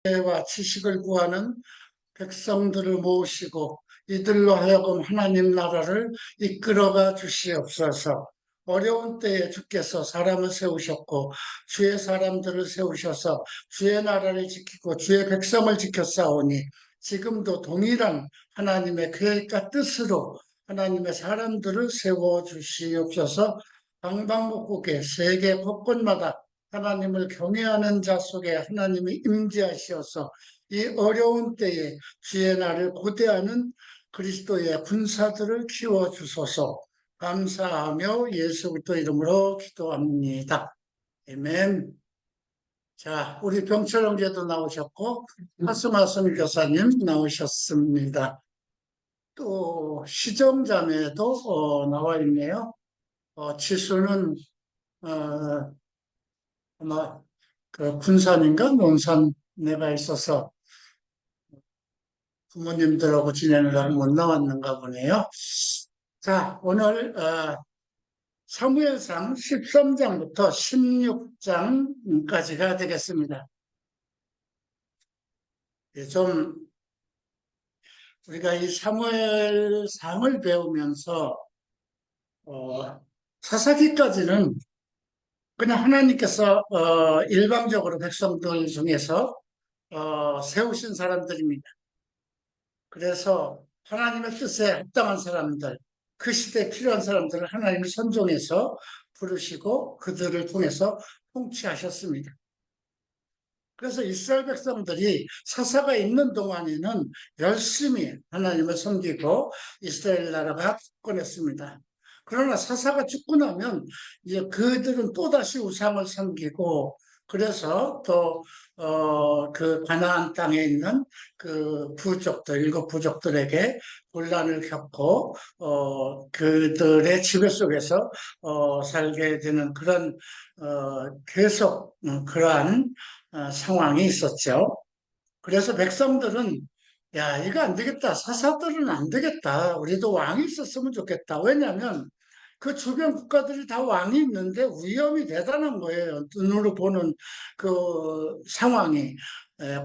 와 지식을 구하는 백성들을 모으시고 이들로 하여금 하나님 나라를 이끌어가 주시옵소서. 어려운 때에 주께서 사람을 세우셨고 주의 사람들을 세우셔서 주의 나라를 지키고 주의 백성을 지켰사오니 지금도 동일한 하나님의 계획과 뜻으로 하나님의 사람들을 세워 주시옵소서. 방방곡곡에 세계 곳곳마다 하나님을 경외하는 자 속에 하나님이 임재하시어서 이 어려운 때에 주의 날을 고대하는 그리스도의 군사들을 키워주소서. 감사하며 예수 그리스도 이름으로 기도합니다. 아멘. 자, 우리 병철 형제도 나오셨고 하스마슨 교사님 나오셨습니다. 또 시정자매도 나와 있네요. 지수는 아마 그 군산인가 논산 내가 있어서 부모님들하고 지내느라고 못 나왔는가 보네요. 자, 오늘 사무엘상 13장부터 16장까지가 되겠습니다. 좀 우리가 이 사무엘상을 배우면서 사사기까지는 그냥 하나님께서 일방적으로 백성들 중에서 세우신 사람들입니다. 그래서 하나님의 뜻에 합당한 사람들, 그 시대에 필요한 사람들을 하나님이 선종해서 부르시고 그들을 통해서 통치하셨습니다. 그래서 이스라엘 백성들이 사사가 있는 동안에는 열심히 하나님을 섬기고 이스라엘 나라가 굳건했습니다. 그러나 사사가 죽고 나면 이제 그들은 또다시 우상을 섬기고 그래서 또 그 가나안 땅에 있는 그 부족들, 일곱 부족들에게 곤란을 겪고 그들의 지배 속에서 살게 되는 그런 계속 그러한 상황이 있었죠. 그래서 백성들은 야, 이거 안 되겠다. 사사들은 안 되겠다. 우리도 왕이 있었으면 좋겠다. 왜냐하면 그 주변 국가들이 다 왕이 있는데 위험이 대단한 거예요. 눈으로 보는 그 상황이.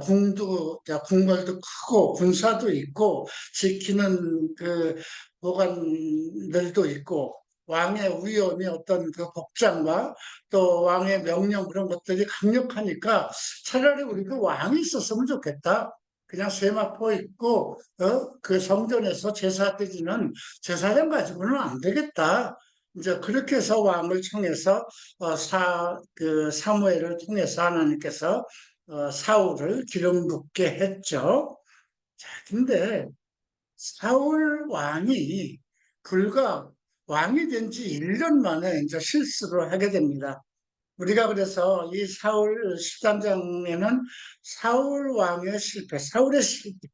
궁궐도 크고 군사도 있고 지키는 그 보관들도 있고 왕의 위험이 어떤 그 복장과 또 왕의 명령 그런 것들이 강력하니까 차라리 우리가 왕이 있었으면 좋겠다. 그냥 세마포 있고 그 성전에서 제사 드리는 제사장 가지고는 안 되겠다. 이제 그렇게 해서 왕을 청해서 그 사무엘을 통해서 하나님께서 사울을 기름 붓게 했죠. 자, 근데 사울 왕이 불과 왕이 된 지 1년 만에 이제 실수를 하게 됩니다. 우리가 그래서 이 사울 13장에는 사울 왕의 실패, 사울의 실패,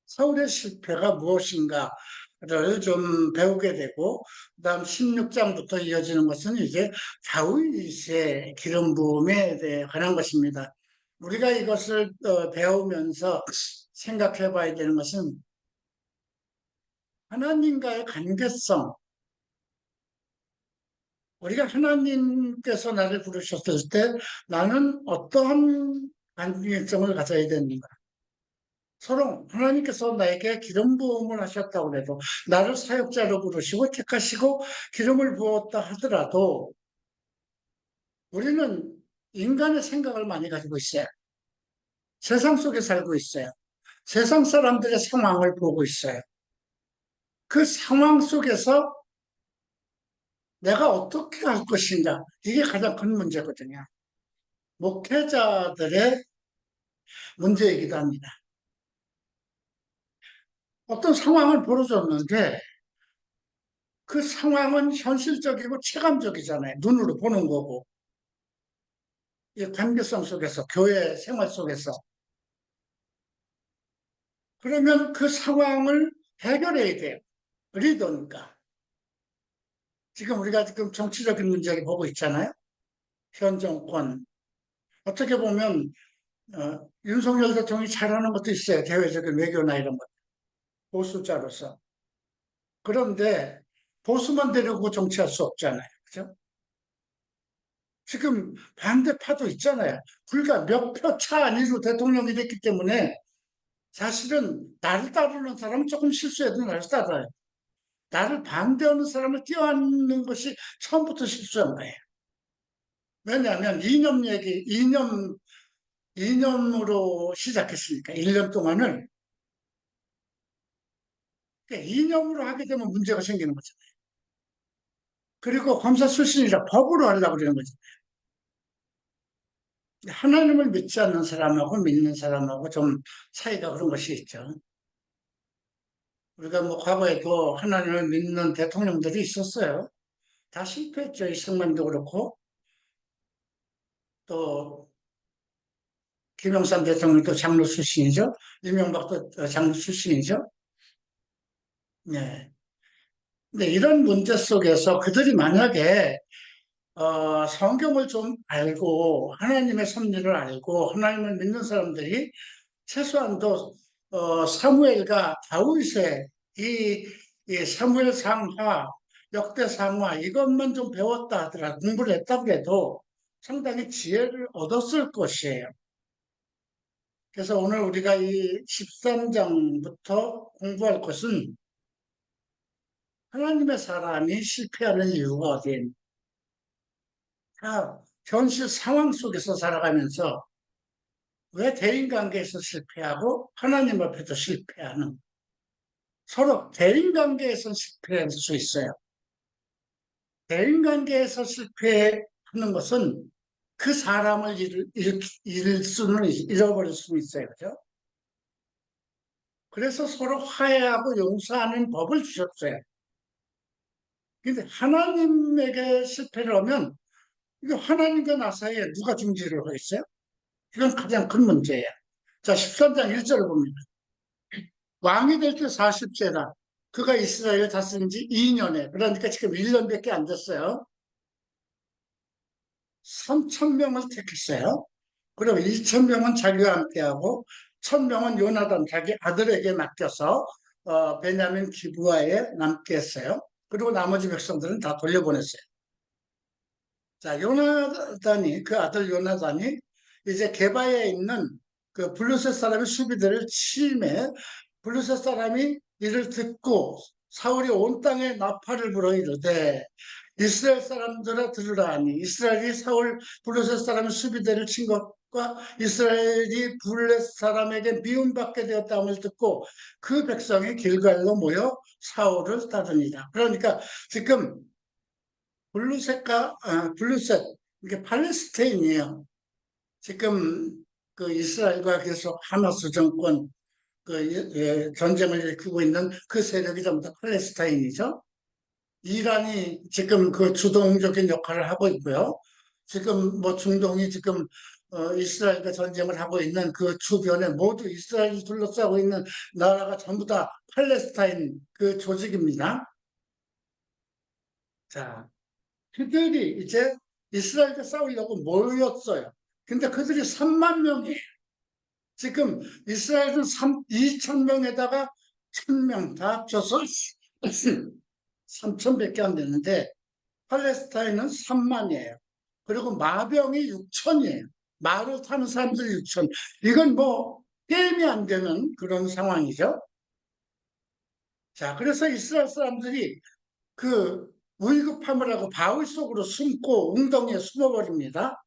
사울의 실패가 무엇인가를 좀 배우게 되고, 그 다음 16장부터 이어지는 것은 이제 다윗의 기름 부음에 대해 관한 것입니다. 우리가 이것을 배우면서 생각해 봐야 되는 것은 하나님과의 관계성, 우리가 하나님께서 나를 부르셨을 때 나는 어떠한 관계성을 가져야 됩니까? 서로 하나님께서 나에게 기름 부음을 하셨다고 해도 나를 사역자로 부르시고 택하시고 기름을 부었다 하더라도 우리는 인간의 생각을 많이 가지고 있어요. 세상 속에 살고 있어요. 세상 사람들의 상황을 보고 있어요. 그 상황 속에서 내가 어떻게 할 것인가 이게 가장 큰 문제거든요. 목회자들의 문제이기도 합니다. 어떤 상황을 벌어졌는데 그 상황은 현실적이고 체감적이잖아요. 눈으로 보는 거고. 이 관계성 속에서, 교회 생활 속에서. 그러면 그 상황을 해결해야 돼요. 리더니까. 지금 우리가 지금 정치적인 문제를 보고 있잖아요. 현 정권. 어떻게 보면, 윤석열 대통령이 잘하는 것도 있어요. 대외적인 외교나 이런 것. 보수자로서. 그런데 보수만 되려고 정치할 수 없잖아요. 그죠? 지금 반대파도 있잖아요. 불과 몇 표 차 안으로 대통령이 됐기 때문에 사실은 나를 따르는 사람은 조금 실수해도 나를 따라요. 나를 반대하는 사람을 띄워앉는 것이 처음부터 실수한 거예요. 왜냐하면 이념으로 시작했으니까, 1년 동안을. 그러니까 이념으로 하게 되면 문제가 생기는 거잖아요. 그리고 검사 출신이라 법으로 하려고 그러는 거죠. 하나님을 믿지 않는 사람하고 믿는 사람하고 좀 차이가 그런 것이 있죠. 우리가 뭐 과거에도 하나님을 믿는 대통령들이 있었어요. 다 실패했죠. 이승만도 그렇고, 또 김영삼 대통령도 장로 출신이죠. 이명박도 장로 출신이죠. 네. 근데 이런 문제 속에서 그들이 만약에 성경을 좀 알고 하나님의 섭리를 알고 하나님을 믿는 사람들이 최소한도 사무엘과 다윗의 이 사무엘 상하, 역대 상하 이것만 좀 배웠다 하더라도 공부를 했다고 해도 상당히 지혜를 얻었을 것이에요. 그래서 오늘 우리가 이 13장부터 공부할 것은 하나님의 사람이 실패하는 이유가 어디에 있는가? 현실 상황 속에서 살아가면서 왜 대인관계에서 실패하고 하나님 앞에도 실패하는, 서로 대인관계에서 실패할 수 있어요. 대인관계에서 실패하는 것은 그 사람을 잃어버릴 수는 있어요. 그죠? 그래서 서로 화해하고 용서하는 법을 주셨어요. 근데 하나님에게 실패를 하면 이거 하나님과 나 사이에 누가 중지를 하겠어요? 이건 가장 큰 문제예요. 자, 13장 1절을 봅니다. 왕이 될 때 40세라. 그가 이스라엘을 다스린 지 2년에. 그러니까 지금 1년밖에 안 됐어요. 3,000명을 택했어요. 그리고 2,000명은 자기와 함께하고 1,000명은 요나단 자기 아들에게 맡겨서 베냐민 기브아에 남게 했어요. 그리고 나머지 백성들은 다 돌려보냈어요. 자, 요나단이, 그 아들 요나단이 이제 게바에 있는 그 블루셋 사람의 수비대를 침해, 블루셋 사람이 이를 듣고 사울이 온 땅에 나팔을 불어 이르되 이스라엘 사람들아 들으라 하니 이스라엘이 사울 블루셋 사람의 수비대를 친 것과 이스라엘이 블루셋 사람에게 미움받게 되었다함을 듣고 그 백성이 길갈로 모여 사울을 따르니라. 그러니까 지금 블루셋, 이게 팔레스타인이에요. 지금 그 이스라엘과 계속 하마스 정권 전쟁을 일으키고 있는 그 세력이 전부 다 팔레스타인이죠. 이란이 지금 그 주동적인 역할을 하고 있고요. 지금 뭐 중동이 지금 이스라엘과 전쟁을 하고 있는 그 주변에 모두 이스라엘이 둘러싸고 있는 나라가 전부 다 팔레스타인 그 조직입니다. 자, 그들이 이제 이스라엘과 싸우려고 모였어요. 근데 그들이 3만 명이에요. 지금 이스라엘은 2,000명에다가 1,000명 다 합쳐서 3,000밖에 안 되는데 팔레스타인은 3만이에요. 그리고 마병이 6천이에요. 말을 타는 사람들이 6천. 이건 뭐 게임이 안 되는 그런 상황이죠. 자, 그래서 이스라엘 사람들이 그 위급함을 하고 바위 속으로 숨고 웅덩이에 숨어버립니다.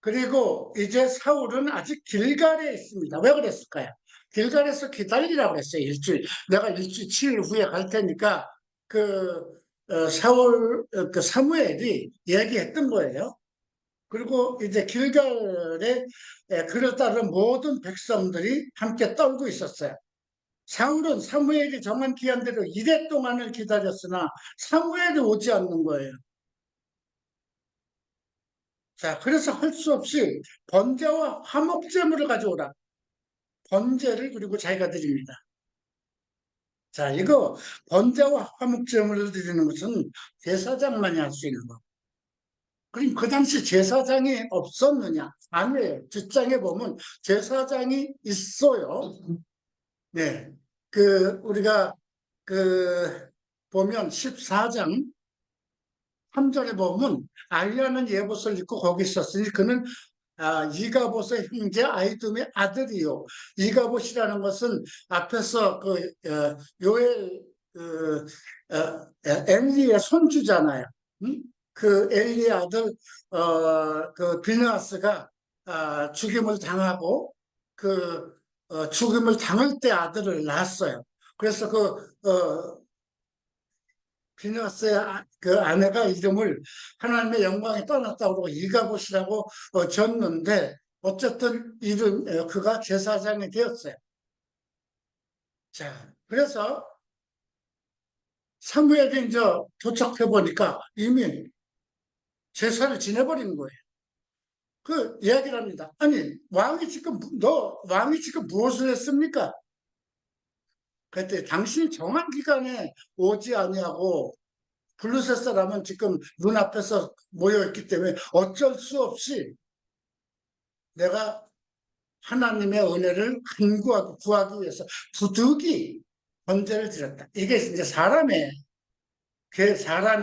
그리고 이제 사울은 아직 길갈에 있습니다. 왜 그랬을까요? 길갈에서 기다리라고 했어요. 일주일. 내가 일주일, 7일 후에 갈 테니까 그 사무엘이 얘기했던 거예요. 그리고 이제 길갈에 그를 따른 모든 백성들이 함께 떨고 있었어요. 사울은 사무엘이 정한 기한대로 이래 동안을 기다렸으나 사무엘이 오지 않는 거예요. 자, 그래서 할 수 없이 번제와 화목제물을 가져오라. 번제를 그리고 자기가 드립니다. 자, 이거 번제와 화목제물을 드리는 것은 제사장만이 할 수 있는 거. 그럼 그 당시 제사장이 없었느냐? 아니에요. 뒷장에 보면 제사장이 있어요. 네. 우리가 보면 14장 3절에 보면 아히야는 예봇을 입고 거기 있었으니 그는 이가봇의 형제 아히둠의 아들이요. 이가봇이라는 것은 앞에서 요엘 엘리의 손주잖아요. 응? 그 엘리의 아들 그 비느하스가 죽임을 당하고 죽임을 당할 때 아들을 낳았어요. 그래서 비느하스의 그 아내가 이름을 하나님의 영광이 떠났다고 그러고 이가봇이라고 졌는데 어쨌든 그가 제사장이 되었어요. 자, 그래서 사무엘이 이제 도착해 보니까 이미 제사를 지내버린 거예요. 그 이야기를 합니다. 아니 왕이 지금 무엇을 했습니까? 그때 당신이 정한 기간에 오지 아니하고 블루셋 사람은 지금 눈앞에서 모여있기 때문에 어쩔 수 없이 내가 하나님의 은혜를 구하기 위해서 부득이 번제를 드렸다. 이게 이제 사람의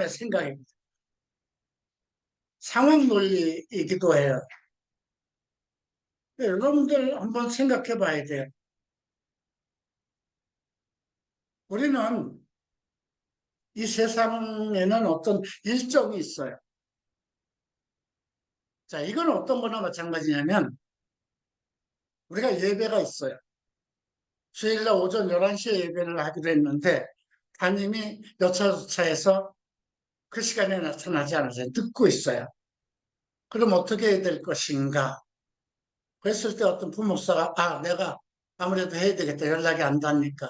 생각입니다. 상황 논리이기도 해요. 여러분들 한번 생각해 봐야 돼요. 우리는 이 세상에는 어떤 일정이 있어요. 자, 이건 어떤 거나 마찬가지냐면 우리가 예배가 있어요. 주일날 오전 11시에 예배를 하기로 했는데 담임이 여차저차해서 그 시간에 나타나지 않아서 듣고 있어요. 그럼 어떻게 해야 될 것인가? 그랬을 때 어떤 부목사가 내가 아무래도 해야 되겠다. 연락이 안 닿으니까.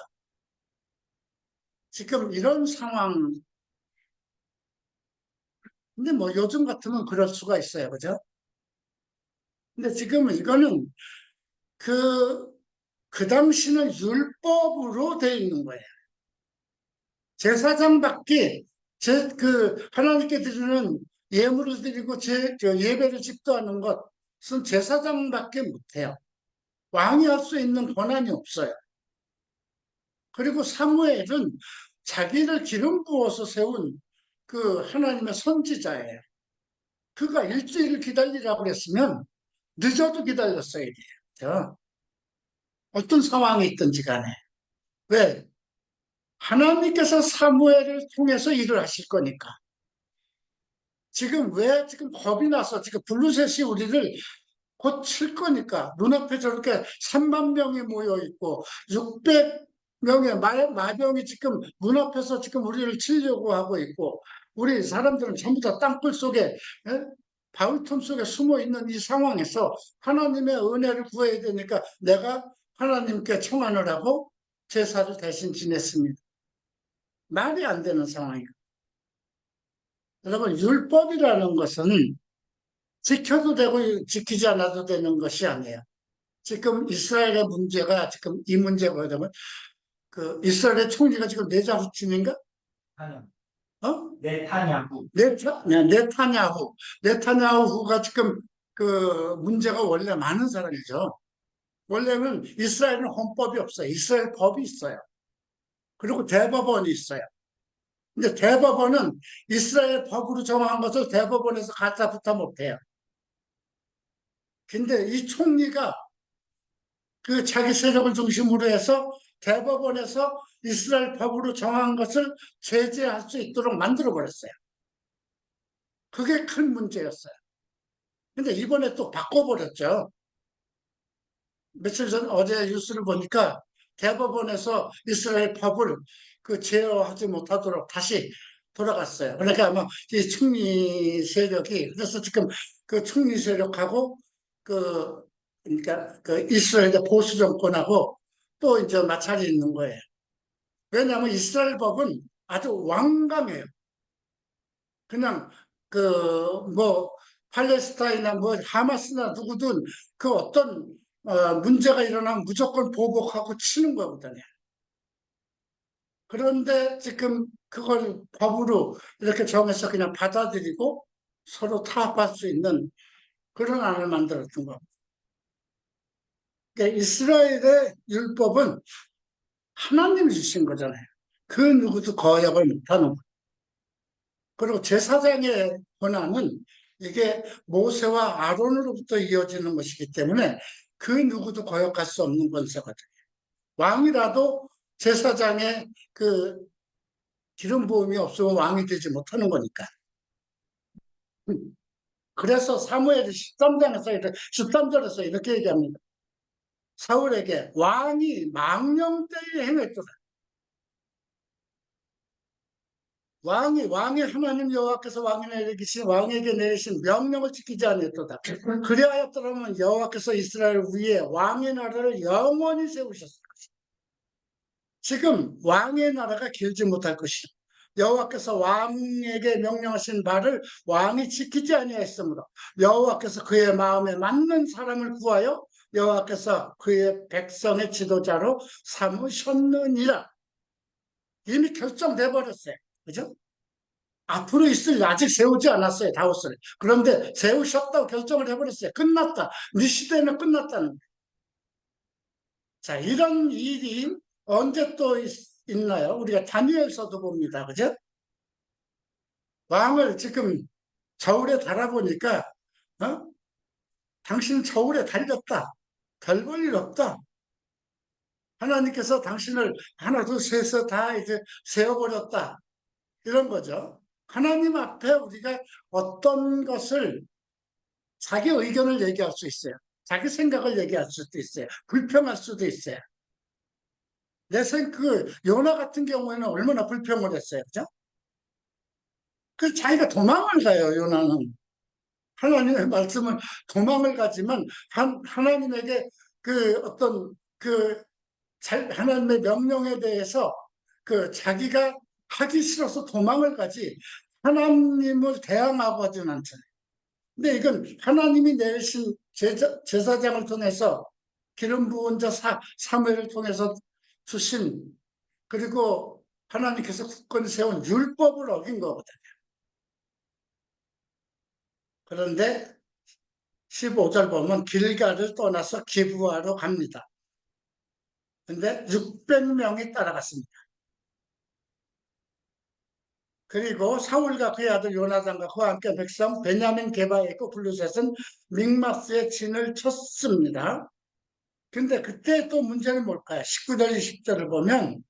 지금 이런 상황, 근데 뭐 요즘 같으면 그럴 수가 있어요. 그죠? 근데 지금 이거는 그, 그 당시는 율법으로 되어 있는 거예요. 제사장밖에 하나님께 드리는 예물을 드리고 예배를 집도하는 것은 제사장밖에 못해요. 왕이 할 수 있는 권한이 없어요. 그리고 사무엘은 자기를 기름 부어서 세운 그 하나님의 선지자예요. 그가 일주일을 기다리라고 그랬으면 늦어도 기다렸어야 돼요. 어떤 상황이 있든지 간에. 왜? 하나님께서 사무엘을 통해서 일을 하실 거니까. 지금 겁이 나서 지금 블루셋이 우리를 곧 칠 거니까 눈앞에 저렇게 3만 명이 모여 있고 600명의 마병이 지금 눈앞에서 지금 우리를 치려고 하고 있고 우리 사람들은 전부 다 땅굴 속에 바위틈 속에 숨어 있는 이 상황에서 하나님의 은혜를 구해야 되니까 내가 하나님께 청한을 하고 제사를 대신 지냈습니다. 말이 안 되는 상황이에요. 여러분 율법이라는 것은 지켜도 되고 지키지 않아도 되는 것이 아니에요. 지금 이스라엘의 문제가 지금 이 문제가 뭐냐면 그 이스라엘의 총리가 지금 네자후친인가? 어? 네타냐후. 네타냐후가 지금 그 문제가 원래 많은 사람이죠. 원래는 이스라엘은 헌법이 없어요. 이스라엘 법이 있어요. 그리고 대법원이 있어요. 근데 대법원은 이스라엘 법으로 정한 것을 대법원에서 갖다부터 못해요. 근데 이 총리가 그 자기 세력을 중심으로 해서 대법원에서 이스라엘 법으로 정한 것을 제재할 수 있도록 만들어 버렸어요. 그게 큰 문제였어요. 근데 이번에 또 바꿔버렸죠. 며칠 전 어제 뉴스를 보니까 대법원에서 이스라엘 법을 제어하지 못하도록 다시 돌아갔어요. 그러니까 아마 이 총리 세력이 그래서 지금 그 총리 세력하고 그러니까 그 이스라엘의 보수 정권하고 또 이제 마찰이 있는 거예요. 왜냐하면 이스라엘 법은 아주 완강해요. 그냥 뭐 팔레스타인이나 뭐 하마스나 누구든 그 어떤 문제가 일어나면 무조건 보복하고 치는 거거든요. 그런데 지금 그걸 법으로 이렇게 정해서 그냥 받아들이고 서로 타협할 수 있는 그런 안을 만들었던 겁니다. 그러니까 이스라엘의 율법은 하나님이 주신 거잖아요. 그 누구도 거역을 못하는 거예요. 그리고 제사장의 권한은 이게 모세와 아론으로부터 이어지는 것이기 때문에 그 누구도 거역할 수 없는 권세거든요. 왕이라도 제사장의 그 기름 부음이 없으면 왕이 되지 못하는 거니까. 그래서 사무엘이 13장에서 13절에서 이렇게 얘기합니다. 사울에게 왕이 망령되이 행했도다. 왕이 하나님 여호와께서 왕에게 내리신 명령을 지키지 않았도다. 그리하였더라면 여호와께서 이스라엘 위에 왕의 나라를 영원히 세우셨을 것이다. 지금 왕의 나라가 길지 못할 것이다. 여호와께서 왕에게 명령하신 바를 왕이 지키지 아니하였으므로 여호와께서 그의 마음에 맞는 사람을 구하여 여호와께서 그의 백성의 지도자로 삼으셨느니라. 이미 결정돼 버렸어요. 그죠? 앞으로 있을 아직 세우지 않았어요. 다윗을. 그런데 세우셨다고 결정을 해버렸어요. 끝났다. 네 시대는 끝났다는 거예요. 자, 이런 일이 언제 또 있나요? 우리가 다니엘서도 봅니다. 그죠? 왕을 지금 저울에 달아보니까 어? 당신 저울에 달렸다. 별 볼 일 없다. 하나님께서 당신을 하나 둘 셋에서 다 이제 세워버렸다. 이런 거죠. 하나님 앞에 우리가 어떤 것을 자기 의견을 얘기할 수 있어요. 자기 생각을 얘기할 수도 있어요. 불평할 수도 있어요. 요나 같은 경우에는 얼마나 불평을 했어요. 그죠? 그 자기가 도망을 가요, 요나는. 하나님의 말씀은 도망을 가지만, 하나님에게 그 어떤 하나님의 명령에 대해서 자기가 하기 싫어서 도망을 가지, 하나님을 대항하고 하지는 않잖아요. 근데 이건 하나님이 내신 제사장을 통해서 기름 부은 자 사무엘을 통해서 주신, 그리고 하나님께서 굳건히 세운 율법을 어긴 거거든요. 그런데 15절 보면 길가를 떠나서 기브아로 갑니다. 근데 600명이 따라갔습니다. 그리고 사울과 그의 아들 요나단과 그와 함께 백성 베냐민 게바에 있고 블루셋은 믹마스에 진을 쳤습니다. 근데 그때 또 문제는 뭘까요? 19절, 20절을 보면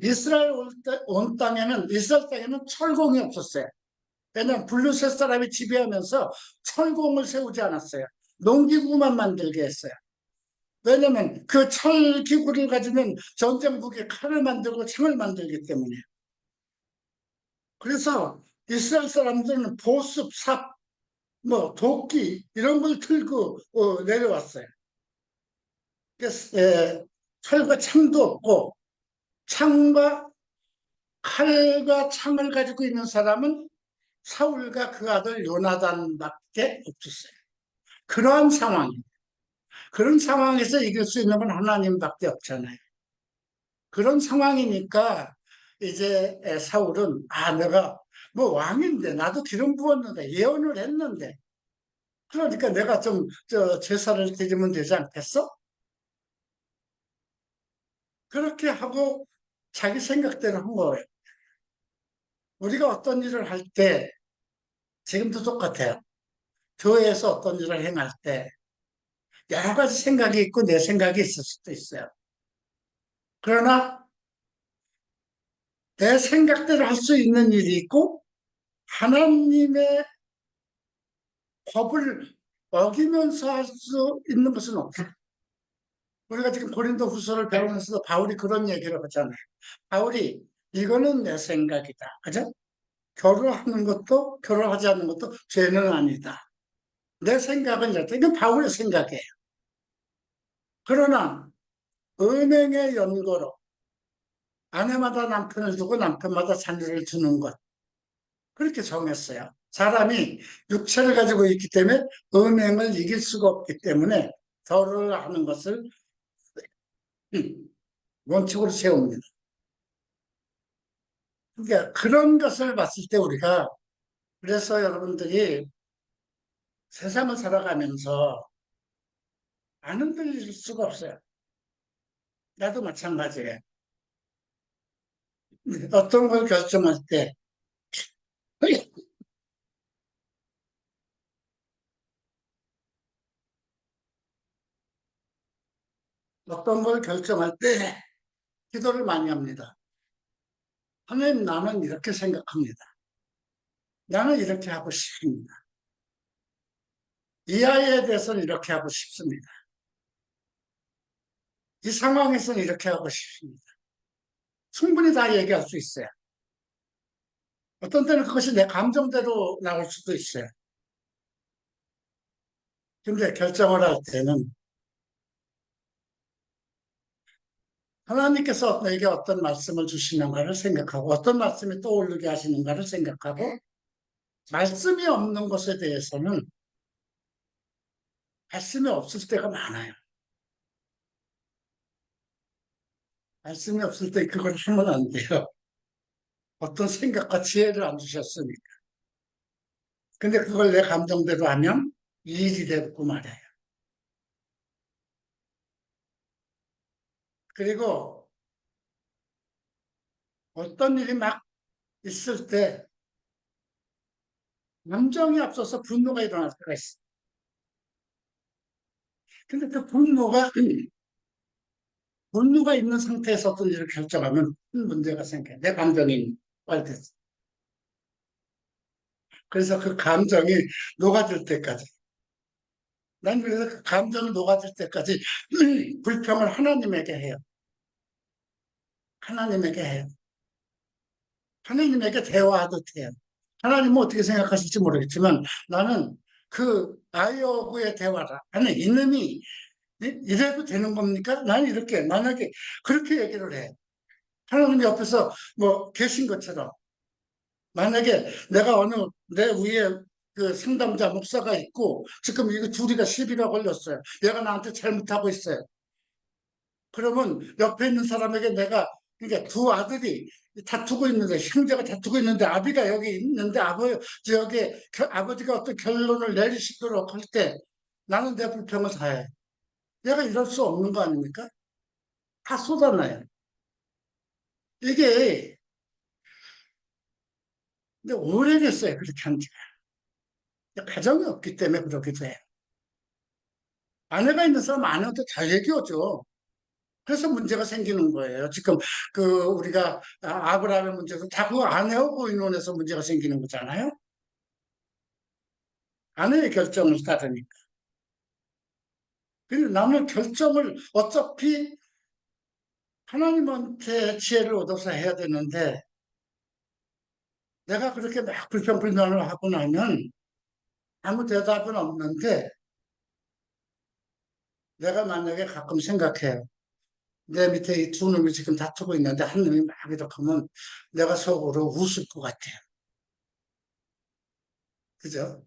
이스라엘 땅에는 철공이 없었어요. 왜냐하면 블루셋 사람이 지배하면서 철공을 세우지 않았어요. 농기구만 만들게 했어요. 왜냐하면 그 철기구를 가지면 전쟁 무기 칼을 만들고 창을 만들기 때문에. 그래서 이스라엘 사람들은 보습, 삽, 도끼 이런 걸 들고 내려왔어요. 그래서 철과 창도 없고 칼과 창을 가지고 있는 사람은 사울과 그 아들 요나단밖에 없었어요. 그러한 그런 상황에서 이길 수 있는 건 하나님밖에 없잖아요. 그런 상황이니까 이제 사울은 내가 뭐 왕인데 나도 기름 부었는데 예언을 했는데 그러니까 내가 좀 제사를 드리면 되지 않겠어? 그렇게 하고 자기 생각대로 한 거예요. 우리가 어떤 일을 할 때 지금도 똑같아요. 교회에서 어떤 일을 행할 때 여러 가지 생각이 있고 내 생각이 있을 수도 있어요. 그러나 내 생각대로 할 수 있는 일이 있고 하나님의 법을 어기면서 할 수 있는 것은 없다. 우리가 지금 고린도 후서를 배우면서도 바울이 그런 얘기를 하잖아요. 바울이 이거는 내 생각이다. 그죠? 결혼하는 것도 결혼하지 않는 것도 죄는 아니다. 내 생각은 이렇다. 이건 바울의 생각이에요. 그러나 은행의 연고로 아내마다 남편을 두고 남편마다 자녀를 두는 것. 그렇게 정했어요. 사람이 육체를 가지고 있기 때문에 은행을 이길 수가 없기 때문에 결혼을 하는 것을 원칙으로 세웁니다. 그러니까 그런 것을 봤을 때 우리가 그래서 여러분들이 세상을 살아가면서 안 흔들릴 수가 없어요. 나도 마찬가지예요. 어떤 걸 결정할 때 어떤 걸 결정할 때 기도를 많이 합니다. 하나님, 나는 이렇게 생각합니다. 나는 이렇게 하고 싶습니다. 이 아이에 대해서는 이렇게 하고 싶습니다. 이 상황에서는 이렇게 하고 싶습니다. 충분히 다 얘기할 수 있어요. 어떤 때는 그것이 내 감정대로 나올 수도 있어요. 근데 결정을 할 때는 하나님께서 내게 어떤 말씀을 주시는가를 생각하고 어떤 말씀이 떠오르게 하시는가를 생각하고 말씀이 없는 것에 대해서는 말씀이 없을 때가 많아요. 말씀이 없을 때 그걸 하면 안 돼요. 어떤 생각과 지혜를 안 주셨으니까. 근데 그걸 내 감정대로 하면 일이 됐고 말이에요. 그리고 어떤 일이 막 있을 때 감정이 앞서서 분노가 일어날 때가 있어요. 근데 그 분노가 있는 상태에서 어떤 일을 결정하면 큰 문제가 생겨요. 내 감정이 빨대서. 그래서 그 감정이 녹아들 때까지. 난 그래서 그 감정이 녹아들 때까지 불평을 하나님에게 해요. 하나님에게 해요. 하나님에게 대화하듯 해요. 하나님은 어떻게 생각하실지 모르겠지만 나는 그 아이하고의 대화라. 아니, 이놈이 이래도 되는 겁니까? 나는 이렇게, 만약에 그렇게 얘기를 해. 하나님 옆에서 뭐 계신 것처럼. 만약에 내가 내 위에 그 상담자 목사가 있고 지금 이거 둘이가 시비가 걸렸어요. 얘가 나한테 잘못하고 있어요. 그러면 옆에 있는 사람에게 내가 그러니까 두 아들이 다투고 있는데 형제가 다투고 있는데 아비가 여기 있는데 아버지가 어떤 결론을 내리시도록 할 때 나는 내 불평을 다해. 얘가 이럴 수 없는 거 아닙니까? 다 쏟아내요. 이게 근데 오래됐어요. 그렇게 한 지가. 가정이 없기 때문에 그러기도 해요. 아내가 있는 사람 아내한테 다 얘기하죠. 그래서 문제가 생기는 거예요. 지금 우리가 아브라함의 문제도 다 그 아내하고 의논해서 문제가 생기는 거잖아요. 아내의 결정을 따르니까. 근데 나는 결정을 어차피 하나님한테 지혜를 얻어서 해야 되는데 내가 그렇게 막 불평불만을 하고 나면 아무 대답은 없는데 내가 만약에 가끔 생각해요. 내 밑에 이 두 놈이 지금 다투고 있는데 한 놈이 막 이렇게 하면 내가 속으로 웃을 것 같아요. 그죠?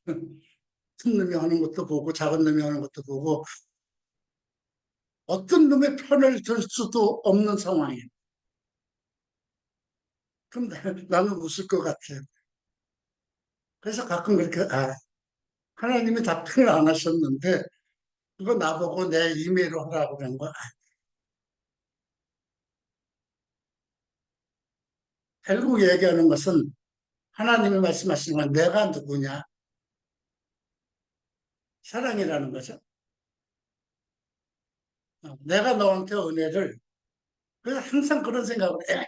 큰 놈이 하는 것도 보고 작은 놈이 하는 것도 보고 어떤 놈의 편을 들 수도 없는 상황이에요. 그럼 나는 웃을 것 같아요. 그래서 가끔 그렇게 하나님이 답변을 안 하셨는데 그거 나보고 내 임의로 하라고 그런 거. 결국 얘기하는 것은 하나님이 말씀하시는 건 내가 누구냐? 사랑이라는 거죠. 내가 너한테 은혜를 그래서 항상 그런 생각을 해.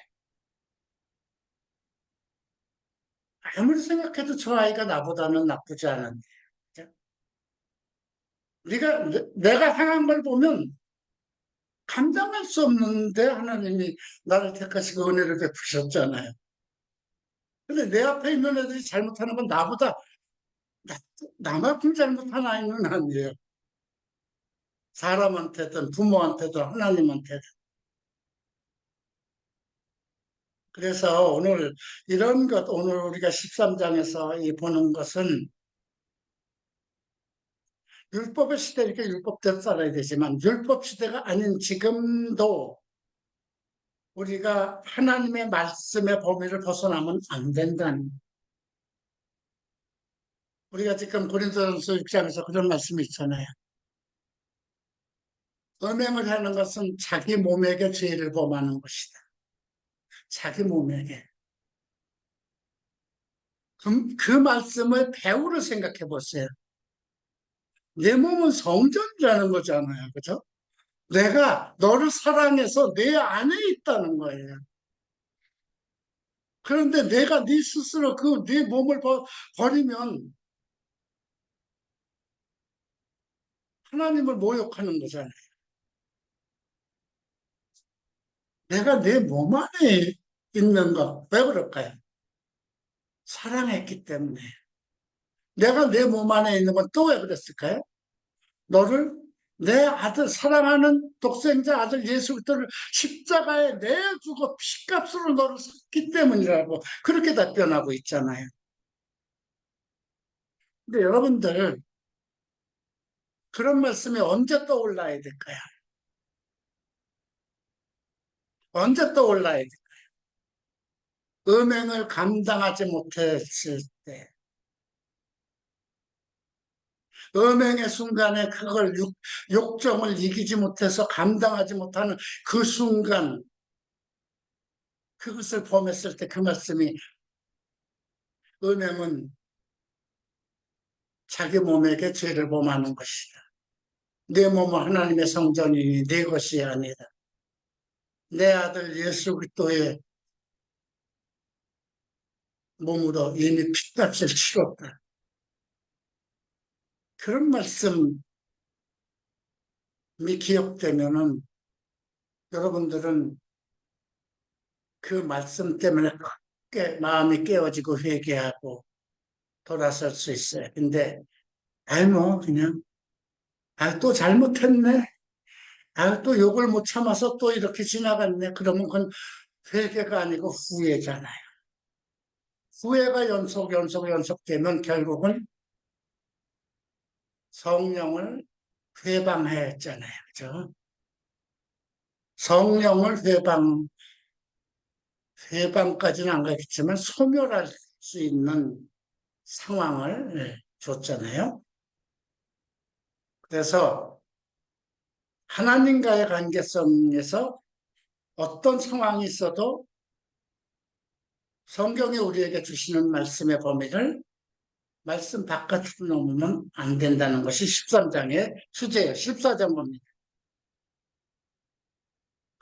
아무리 생각해도 저 아이가 나보다는 나쁘지 않은데. 내가 향한 걸 보면 감당할 수 없는데 하나님이 나를 택하시고 은혜를 베푸셨잖아요. 근데 내 앞에 있는 애들이 잘못하는 건 나, 나만큼 잘못한 아이는 아니에요. 사람한테든 부모한테든 하나님한테든. 그래서 오늘 우리가 13장에서 보는 것은 율법의 시대 이렇게 율법대로 살아야 되지만 율법 시대가 아닌 지금도 우리가 하나님의 말씀의 범위를 벗어나면 안 된다는 우리가 지금 고린도전서 6장에서 그런 말씀이 있잖아요. 음행을 하는 것은 자기 몸에게 죄를 범하는 것이다. 자기 몸에게. 그 말씀을 배우를 생각해 보세요. 내 몸은 성전이라는 거잖아요. 그죠? 내가 너를 사랑해서 내 안에 있다는 거예요. 그런데 내가 네 스스로 그 네 몸을 버리면 하나님을 모욕하는 거잖아요. 내가 내 몸 안에 있는 거, 왜 그럴까요? 사랑했기 때문에. 내가 내 몸 안에 있는 건 또 왜 그랬을까요? 너를 내 아들, 사랑하는 독생자 아들 예수 그리스도를 십자가에 내주고 피값으로 너를 샀기 때문이라고 그렇게 답변하고 있잖아요. 근데 여러분들 그런 말씀이 언제 떠올라야 될까요? 언제 떠올라야 될까요? 음행을 감당하지 못했을 때, 음행의 순간에 그걸 욕정을 이기지 못해서 감당하지 못하는 그 순간, 그것을 범했을 때 그 말씀이 음행은 자기 몸에게 죄를 범하는 것이다. 내 몸은 하나님의 성전이니 내 것이 아니다. 내 아들 예수 그리스도의 몸으로 이미 핏값을 치렀다. 그런 말씀이 기억되면은 여러분들은 그 말씀 때문에 크게 마음이 깨어지고 회개하고 돌아설 수 있어요. 근데 뭐 그냥 또 잘못했네. 또 욕을 못 참아서 또 이렇게 지나갔네. 그러면 그건 회개가 아니고 후회잖아요. 후회가 연속되면 결국은 성령을 회방해야 했잖아요. 그죠? 성령을 회방까지는 안 가겠지만 소멸할 수 있는 상황을 줬잖아요. 그래서 하나님과의 관계성에서 어떤 상황이 있어도 성경이 우리에게 주시는 말씀의 범위를 말씀 바깥으로 넘으면 안 된다는 것이 13장의 주제예요. 14장 봅니다.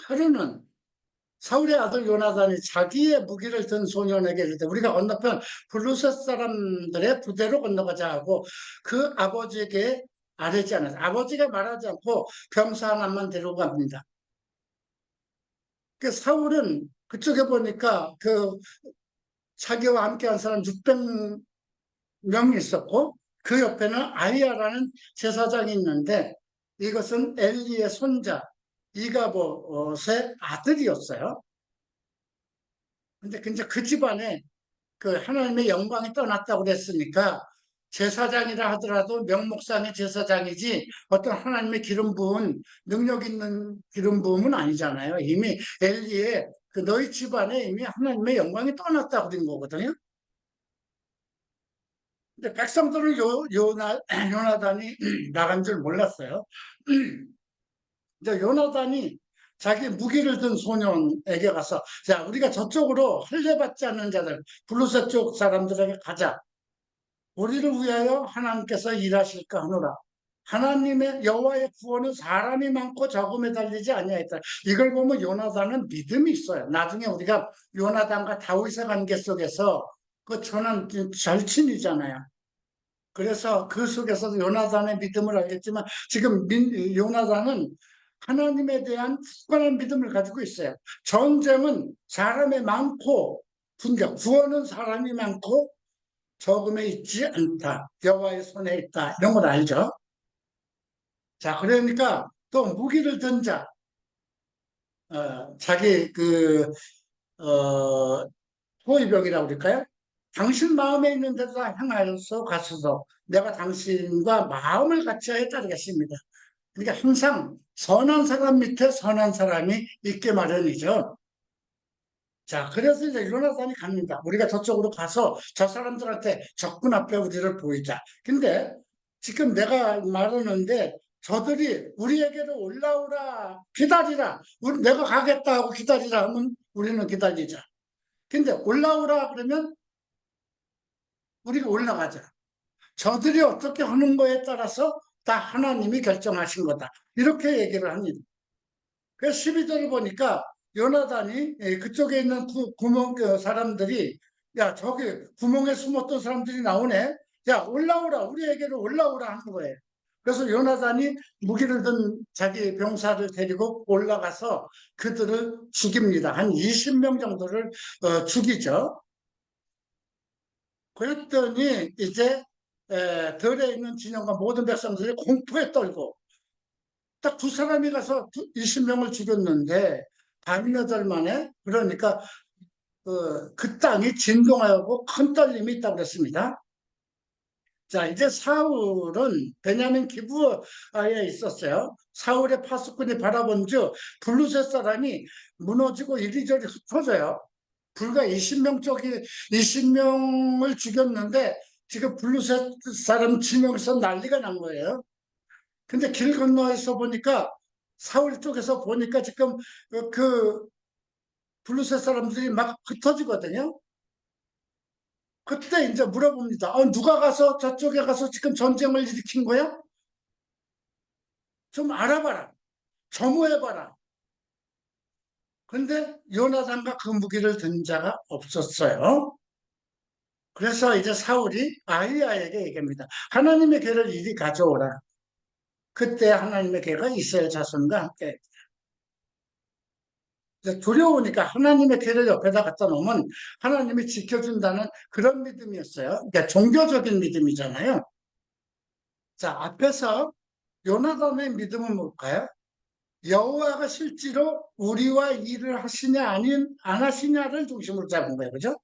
하루는 사울의 아들 요나단이 자기의 무기를 든 소년에게 이르되 우리가 건너편 블루셋 사람들의 부대로 건너가자 하고 그 아버지에게 아뢰지 않았어요. 아버지가 말하지 않고 병사 하나만 데리고 갑니다. 그 사울은 그쪽에 보니까 그 자기와 함께한 사람 600명이 있었고 그 옆에는 아이야라는 제사장이 있는데 이것은 엘리의 손자 이가봇의 아들이었어요. 근데 이제 그 집안에 그 하나님의 영광이 떠났다고 그랬으니까 제사장이라 하더라도 명목상의 제사장이지 어떤 하나님의 기름 부은 능력 있는 기름 부음은 아니잖아요. 이미 엘리의 그 너희 집안에 이미 하나님의 영광이 떠났다고 그런 거거든요. 근데 백성들은 요나단이 나간 줄 몰랐어요. 이제 요나단이 자기 무기를 든 소년에게 가서 자 우리가 저쪽으로 할례받지 않는 자들 블루셋 쪽 사람들에게 가자. 우리를 위하여 하나님께서 일하실까 하노라. 하나님의 여호와의 구원은 사람이 많고 적음에 달리지 아니하였다. 이걸 보면 요나단은 믿음이 있어요. 나중에 우리가 요나단과 다윗의 관계 속에서 그 저는 절친이잖아요. 그래서 그 속에서도 요나단의 믿음을 알겠지만 지금 요나단은 하나님에 대한 굳건한 믿음을 가지고 있어요. 전쟁은 사람이 많고 구원은 사람이 많고 적음에 있지 않다. 여호와의 손에 있다. 이런 걸 알죠. 자, 그러니까 또 무기를 든 자, 자기 호위병이라고 그럴까요? 당신 마음에 있는 데서 향하여서 가소서 내가 당신과 마음을 같이 하여 따르겠습니다. 그러니까 항상 선한 사람 밑에 선한 사람이 있게 마련이죠. 자, 그래서 이제 요나단이 갑니다. 우리가 저쪽으로 가서 저 사람들한테 적군 앞에 우리를 보이자. 근데 지금 내가 말하는데 저들이 우리에게로 올라오라, 기다리라. 내가 가겠다 하고 기다리라 하면 우리는 기다리자. 근데 올라오라 그러면 우리가 올라가자. 저들이 어떻게 하는 거에 따라서 다 하나님이 결정하신 거다. 이렇게 얘기를 합니다. 그래서 12절을 보니까 요나단이 그쪽에 있는 구멍 사람들이 야 저기 구멍에 숨었던 사람들이 나오네. 야 올라오라 우리에게로 올라오라 하는 거예요. 그래서 요나단이 무기를 든 자기 병사를 데리고 올라가서 그들을 죽입니다. 한 20명 정도를 죽이죠. 그랬더니 이제 들에 있는 진영과 모든 백성들이 공포에 떨고 딱 두 사람이 가서 20명을 죽였는데 반여덟 만에 그러니까 그 땅이 진동하고 큰 떨림이 있다고 그랬습니다. 자, 이제 사울은 베냐민 기브아에 있었어요. 사울의 파수꾼이 바라본 즉 블루셋 사람이 무너지고 이리저리 흩어져요. 불과 20명 쪽이 20명을 죽였는데 지금 블루셋 사람 진영에서 난리가 난 거예요. 근데 길 건너에서 보니까 사울 쪽에서 보니까 지금 그 블루셋 사람들이 막 흩어지거든요. 그때 이제 물어봅니다. 누가 가서 저쪽에 가서 지금 전쟁을 일으킨 거야? 좀 알아봐라. 점호해봐라. 근데 요나단과 그 무기를 든 자가 없었어요. 그래서 이제 사울이 아히야에게 얘기합니다. 하나님의 괴를 이리 가져오라. 그때 하나님의 괴가 이스라엘 자손과 함께 두려우니까 하나님의 괴를 옆에다 갖다 놓으면 하나님이 지켜준다는 그런 믿음이었어요. 그러니까 종교적인 믿음이잖아요. 자, 앞에서 요나단의 믿음은 뭘까요? 여호와가 실제로 우리와 일을 하시냐 안 하시냐를 중심으로 잡은 거예요. 그죠?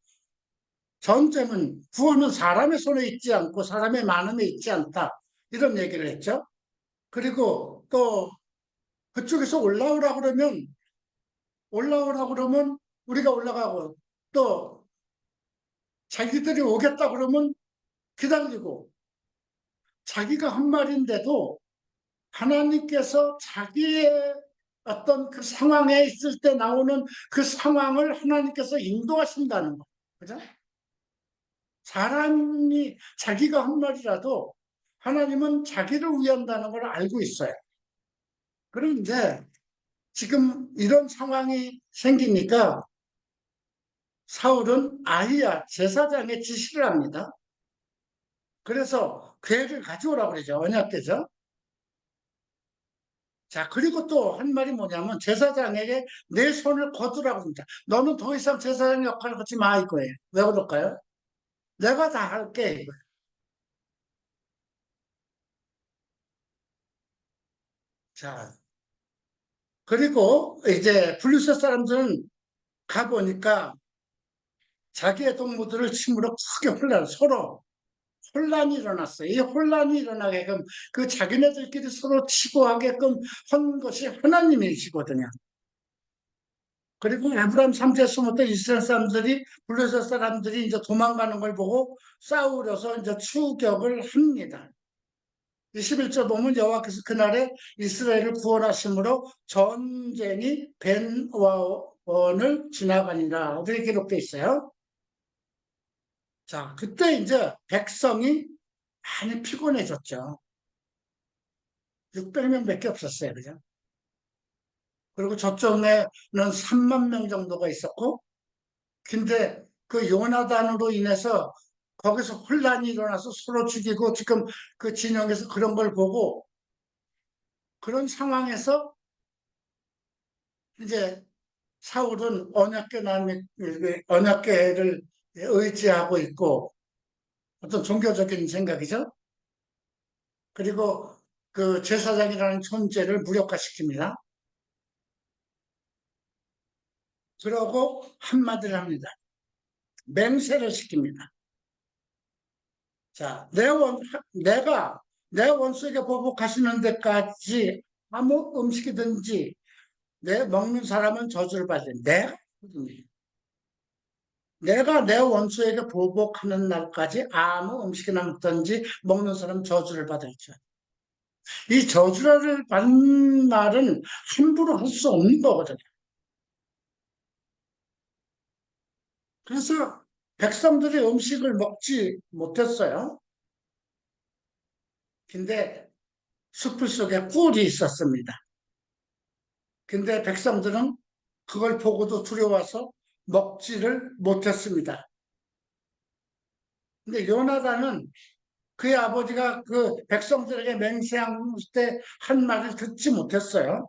전제는 구원은 사람의 손에 있지 않고 사람의 마음에 있지 않다. 이런 얘기를 했죠. 그리고 또 그쪽에서 올라오라 그러면 우리가 올라가고 또 자기들이 오겠다 그러면 기다리고 자기가 한 말인데도 하나님께서 자기의 어떤 그 상황에 있을 때 나오는 그 상황을 하나님께서 인도하신다는 거. 그죠? 사람이 자기가 한 말이라도 하나님은 자기를 위한다는 걸 알고 있어요. 그런데 지금 이런 상황이 생기니까 사울은 아히야 제사장의 지시를 합니다. 그래서 괴를 가져오라고 그러죠. 언약궤죠. 자, 그리고 또 한 말이 뭐냐면 제사장에게 내 손을 거두라고 합니다. 너는 더 이상 제사장 역할을 하지 마 이거예요. 왜 그럴까요? 내가 다 할게 이거예요. 자, 그리고 이제 블루셋 사람들은 가보니까 자기의 동무들을 침으로 크게 서로 혼란이 일어났어요. 이 혼란이 일어나게끔 그 자기네들끼리 서로 치고 하게끔 한 것이 하나님이시거든요. 그리고 아브라함 3세 숨었던 이스라엘 사람들이 블레셋 사람들이 이제 도망가는 걸 보고 싸우려서 이제 추격을 합니다. 21절 보면 여호와께서 그날에 이스라엘을 구원하심으로 전쟁이 벤와원을 지나가니라. 어떻게 기록되어 있어요? 자, 그때 이제 백성이 많이 피곤해졌죠. 600명밖에 없었어요. 그죠? 그리고 저쪽에는 3만 명 정도가 있었고, 근데 그 요나단으로 인해서 거기서 혼란이 일어나서 서로 죽이고 지금 그 진영에서 그런 걸 보고 그런 상황에서 이제 사울은 언약궤를 의지하고 있고 어떤 종교적인 생각이죠. 그리고 그 제사장이라는 존재를 무력화시킵니다. 그러고 한마디를 합니다. 맹세를 시킵니다. 자, 내가 내 원수에게 보복하시는 데까지 아무 음식이든지 내 먹는 사람은 저주를 받는 내가 내 원수에게 보복하는 날까지 아무 음식이나 먹든지 먹는 사람 저주를 받을지. 이 저주를 받는 말은 함부로 할 수 없는 거거든요. 그래서 백성들이 음식을 먹지 못했어요. 근데 숲을 속에 꿀이 있었습니다. 근데 백성들은 그걸 보고도 두려워서 먹지를 못했습니다. 근데 요나단은 그의 아버지가 그 백성들에게 맹세할 때 한 말을 듣지 못했어요.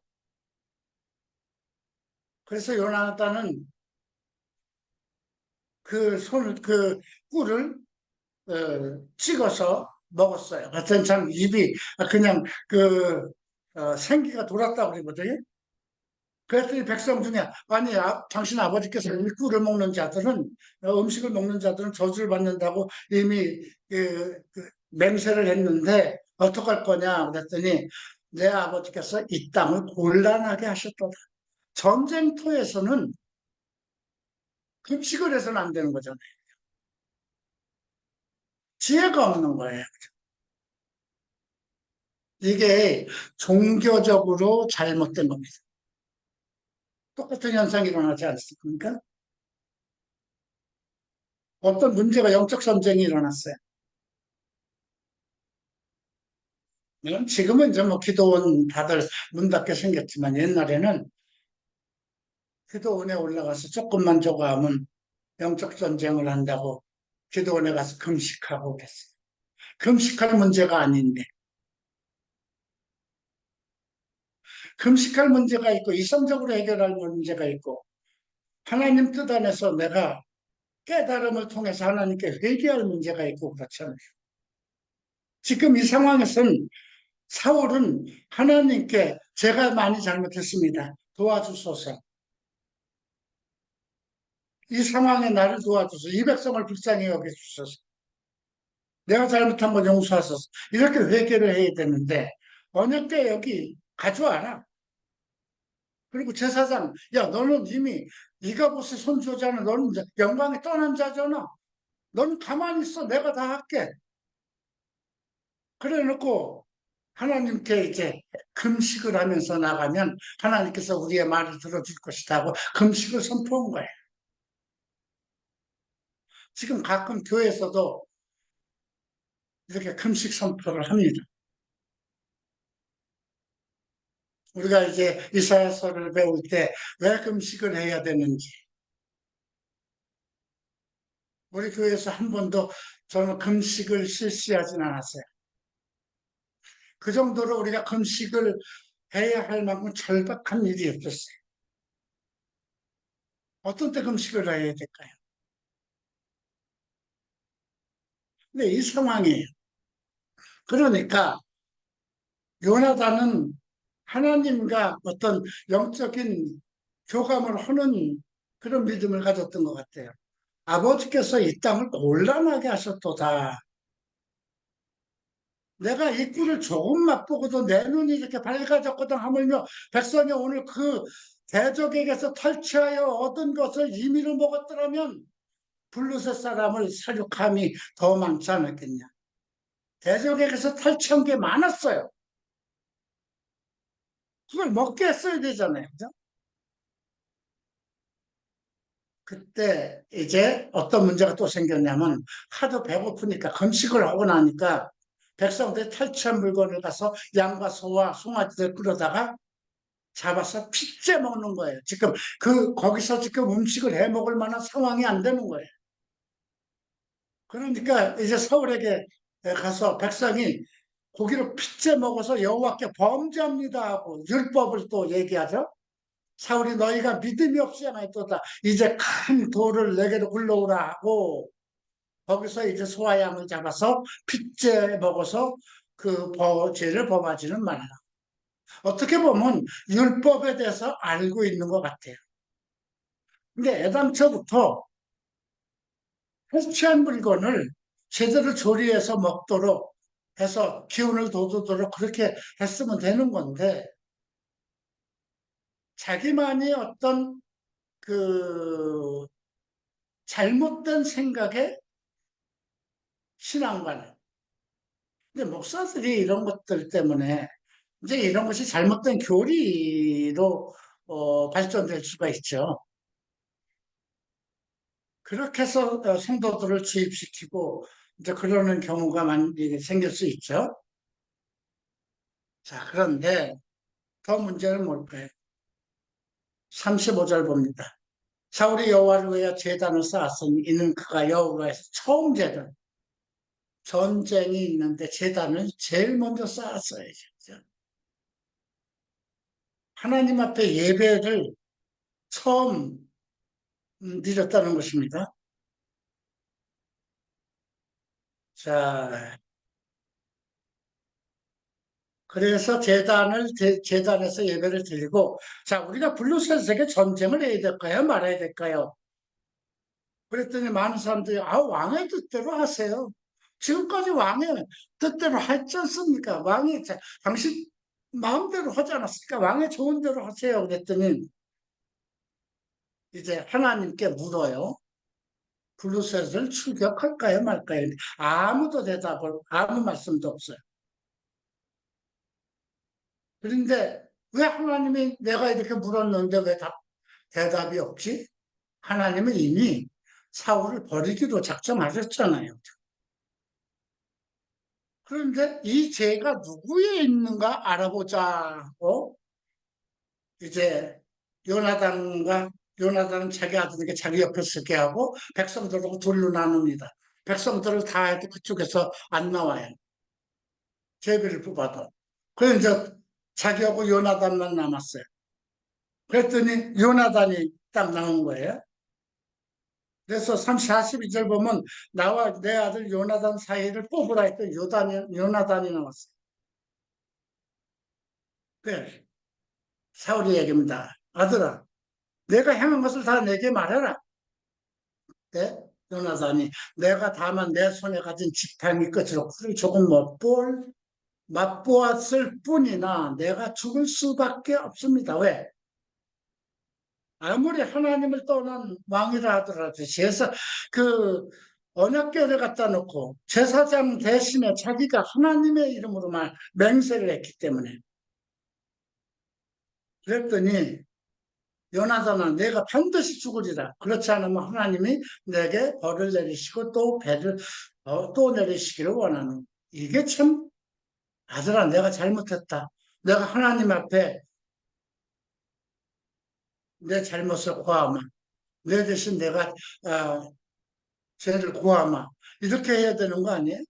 그래서 요나단은 그 꿀을 찍어서 먹었어요. 하여튼 참 입이 그냥 생기가 돌았다고 그러거든요. 그랬더니 백성 중에 아니 당신 아버지께서 이 꿀을 먹는 자들은 음식을 먹는 자들은 저주를 받는다고 이미 맹세를 했는데 어떡할 거냐 그랬더니 내 아버지께서 이 땅을 곤란하게 하셨다. 전쟁터에서는 금식을 해서는 안 되는 거잖아요. 지혜가 없는 거예요. 이게 종교적으로 잘못된 겁니다. 똑같은 현상이 일어나지 않습니까? 어떤 문제가 영적 전쟁이 일어났어요. 지금은 이제 뭐 기도원 다들 문 닫게 생겼지만 옛날에는 기도원에 올라가서 조금만 저거 하면 영적 전쟁을 한다고 기도원에 가서 금식하고 그랬어요. 금식할 문제가 아닌데 금식할 문제가 있고 이성적으로 해결할 문제가 있고 하나님 뜻 안에서 내가 깨달음을 통해서 하나님께 회개할 문제가 있고 그렇잖아요. 지금 이 상황에서는 사울은 하나님께 제가 많이 잘못했습니다. 도와주소서. 이 상황에 나를 도와주소서. 이 백성을 불쌍히 여겨주소서. 내가 잘못한 건 용서하소서. 이렇게 회개를 해야 되는데 어느 때 여기 가져와라. 그리고 제사장, 야 너는 이미 이가봇의 손주잖아. 너는 이제 영광에 떠난 자잖아. 너는 가만히 있어. 내가 다 할게. 그래 놓고 하나님께 이제 금식을 하면서 나가면 하나님께서 우리의 말을 들어줄 것이다 하고 금식을 선포한 거예요. 지금 가끔 교회에서도 이렇게 금식 선포를 합니다. 우리가 이제 이사야서를 배울 때 왜 금식을 해야 되는지 우리 교회에서 한 번도 저는 금식을 실시하진 않았어요. 그 정도로 우리가 금식을 해야 할 만큼 절박한 일이 없었어요. 어떤 때 금식을 해야 될까요? 근데 이 상황이에요. 그러니까 요나단은 하나님과 어떤 영적인 교감을 하는 그런 믿음을 가졌던 것 같아요. 아버지께서 이 땅을 곤란하게 하셨도다. 내가 이 꿀을 조금 맛보고도 내 눈이 이렇게 밝아졌거든 하물며 백성이 오늘 그 대적에게서 탈취하여 얻은 것을 임의로 먹었더라면 블루셋 사람을 사륙함이 더 많지 않았겠냐. 대적에게서 탈취한 게 많았어요. 그걸 먹게 했어야 되잖아요. 그죠? 그때 이제 어떤 문제가 또 생겼냐면 하도 배고프니까 금식을 하고 나니까 백성들이 탈취한 물건을 가서 양과 소와 송아지들 끌어다가 잡아서 핏째 먹는 거예요. 지금 거기서 지금 음식을 해 먹을 만한 상황이 안 되는 거예요. 그러니까 이제 사울에게 가서 백성이 고기를 핏째 먹어서 여호와께 범죄합니다 하고 율법을 또 얘기하죠. 사울이 너희가 믿음이 없이 행하였도다. 이제 큰 돌을 내게로 굴러오라 하고 거기서 이제 소와 양을 잡아서 핏째 먹어서 그 죄를 범하지는 말라. 어떻게 보면 율법에 대해서 알고 있는 것 같아요. 근데 애당초부터 섭취한 물건을 제대로 조리해서 먹도록 해서 기운을 돋우도록 그렇게 했으면 되는 건데 자기만이 어떤 그 잘못된 생각에 신앙관을 근데 목사들이 이런 것들 때문에 이제 이런 것이 잘못된 교리로 발전될 수가 있죠. 그렇게 해서 성도들을 주입시키고 이제 그러는 경우가 많이 생길 수 있죠. 자, 그런데 더 문제는 뭘까요? 35절 봅니다. 사울이 여호와를 위하여 제단을 쌓았으니 이는 그가 여호와에서 처음 제단, 전쟁이 있는데 제단을 제일 먼저 쌓았어요. 하나님 앞에 예배를 처음 드렸다는 것입니다. 자, 그래서 재단에서 예배를 드리고, 자, 우리가 블루셋에게 전쟁을 해야 될까요? 말아야 될까요? 그랬더니 많은 사람들이, 왕의 뜻대로 하세요. 지금까지 왕의 뜻대로 했지 않습니까? 당신 마음대로 하지 않았습니까? 왕의 좋은 대로 하세요. 그랬더니, 이제 하나님께 물어요. 블루셋을 출격할까요? 말까요? 아무 말씀도 없어요. 그런데 왜 하나님이 내가 이렇게 물었는데 왜 대답이 없지? 하나님은 이미 사울을 버리기로 작정하셨잖아요. 그런데 이 죄가 누구에 있는가 알아보자고 이제 요나단은 자기 아들에게 자기 옆에 서게 하고 백성들하고 둘로 나눕니다. 백성들을 다 해도 그쪽에서 안 나와요. 제비를 뽑아도. 그래서 이제 자기하고 요나단만 남았어요. 그랬더니 요나단이 딱 나온 거예요. 그래서 42절 보면 나와 내 아들 요나단 사이를 뽑으라 했더니 요나단이 나왔어요. 네, 사울이 얘기입니다. 아들아, 내가 행한 것을 다 내게 말해라. 네? 요나단이 내가 다만 내 손에 가진 지팡이 끝으로 풀을 조금 맛보았을 뿐이나 내가 죽을 수밖에 없습니다. 왜? 아무리 하나님을 떠난 왕이라 하더라도 그 언약궤를 갖다 놓고 제사장 대신에 자기가 하나님의 이름으로만 맹세를 했기 때문에 그랬더니 요나단아 내가 반드시 죽으리라. 그렇지 않으면 하나님이 내게 벌을 내리시고 또 배를 또 내리시기를 원하는 이게 참 아들아 내가 잘못했다. 내가 하나님 앞에 내 잘못을 고하마. 내 대신 내가 죄를 고하마. 이렇게 해야 되는 거 아니에요?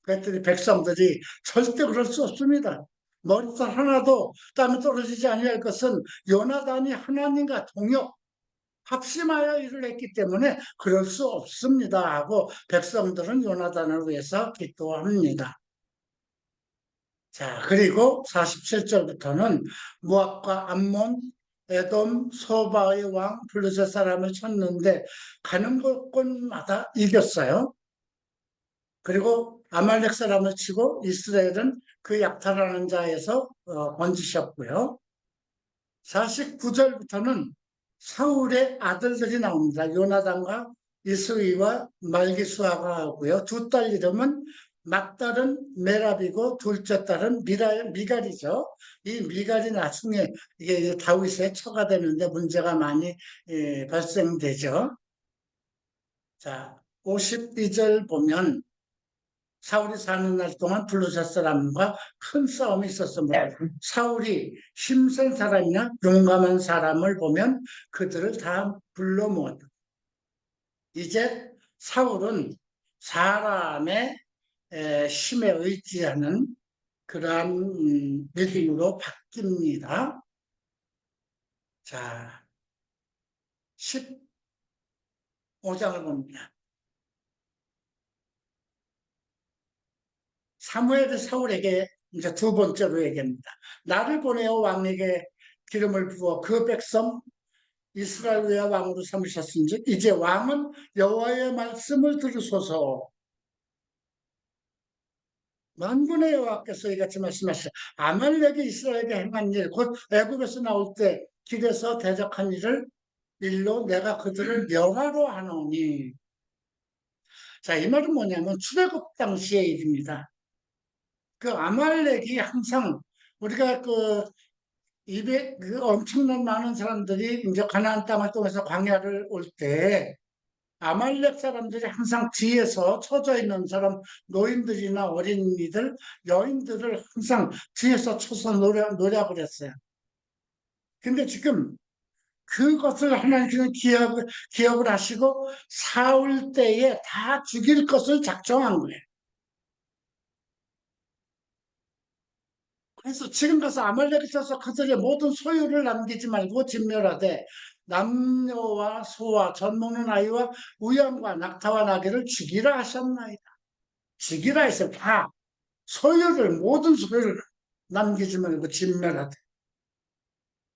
그랬더니 백성들이 절대 그럴 수 없습니다. 머리털 하나도 땀이 떨어지지 아니할 것은 요나단이 하나님과 동역, 합심하여 일을 했기 때문에 그럴 수 없습니다 하고 백성들은 요나단을 위해서 기도합니다. 자, 그리고 47절부터는 모압과 암몬, 에돔, 소바의 왕 블루셋 사람을 쳤는데 가는 곳마다 이겼어요. 그리고 아말렉 사람을 치고 이스라엘은 그 약탈하는 자에서 건지셨고요. 49절부터는 사울의 아들들이 나옵니다. 요나단과 이스위와 말기수아가 하고요. 두 딸 이름은 맏딸은 메랍이고 둘째 딸은 미갈이죠. 이 미갈이 나중에 이게 다윗의 처가 되는데 문제가 많이 발생되죠. 자, 52절 보면 사울이 사는 날 동안 블루셋 사람과 큰 싸움이 있었습니다. 사울이 힘센 사람이나 용감한 사람을 보면 그들을 다 불러 모았다. 이제 사울은 사람의 힘에 의지하는 그러한 믿음으로 바뀝니다. 자, 15장을 봅니다. 사무엘이 사울에게 이제 두 번째로 얘기합니다. 나를 보내어 왕에게 기름을 부어 그 백성 이스라엘 위에 왕으로 삼으셨은즉 이제 왕은 여호와의 말씀을 들으소서. 만군의 여호와께서 이같이 말씀하시죠. 아말렉이 이스라엘에게 행한 일, 곧 애굽에서 나올 때 길에서 대적한 일로 내가 그들을 멸하러 하노니. 자, 이 말은 뭐냐면 출애굽 당시의 일입니다. 그 아말렉이 항상 우리가 그 엄청난 많은 사람들이 이제 가나안 땅을 통해서 광야를 올 때 아말렉 사람들이 항상 뒤에서 쳐져 있는 사람, 노인들이나 어린이들, 여인들을 항상 뒤에서 쳐서 노력을 했어요. 근데 지금 그것을 하나님께서 기억을 하시고 사울 때에 다 죽일 것을 작정한 거예요. 그래서 지금 가서 아말렉에 쳐서 그들의 모든 소유를 남기지 말고 진멸하되 남녀와 소와 젖 먹는 아이와 우양과 낙타와 나귀를 죽이라 하셨나이다. 죽이라 해서 다 소유를 모든 소유를 남기지 말고 진멸하되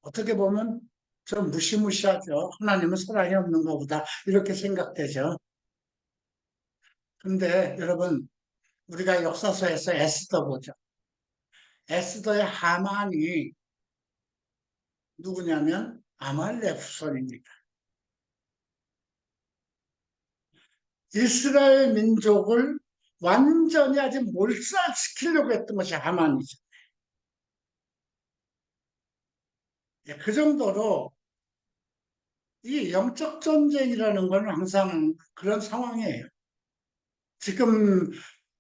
어떻게 보면 좀 무시무시하죠. 하나님은 사랑이 없는 것보다 이렇게 생각되죠. 근데 여러분 우리가 역사서에서 에스더 보죠. 에스더의 하만이 누구냐면 아말렉 후손입니다. 이스라엘 민족을 완전히 아주 몰살시키려고 했던 것이 하만이죠. 예, 그 정도로 이 영적 전쟁이라는 건 항상 그런 상황이에요. 지금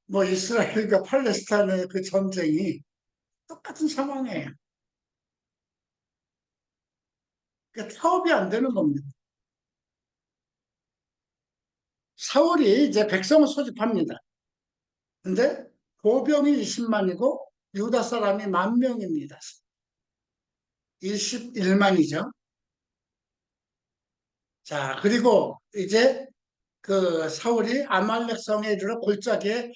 뭐 이스라엘과 팔레스타인의 그 전쟁이 똑같은 상황이에요. 그러니까 타협이 안 되는 겁니다. 사울이 이제 백성을 소집합니다. 근데 보병이 20만이고 유다 사람이 10,000명입니다. 21만이죠. 자, 그리고 이제 그 사울이 아말렉 성에 이르러 골짜기에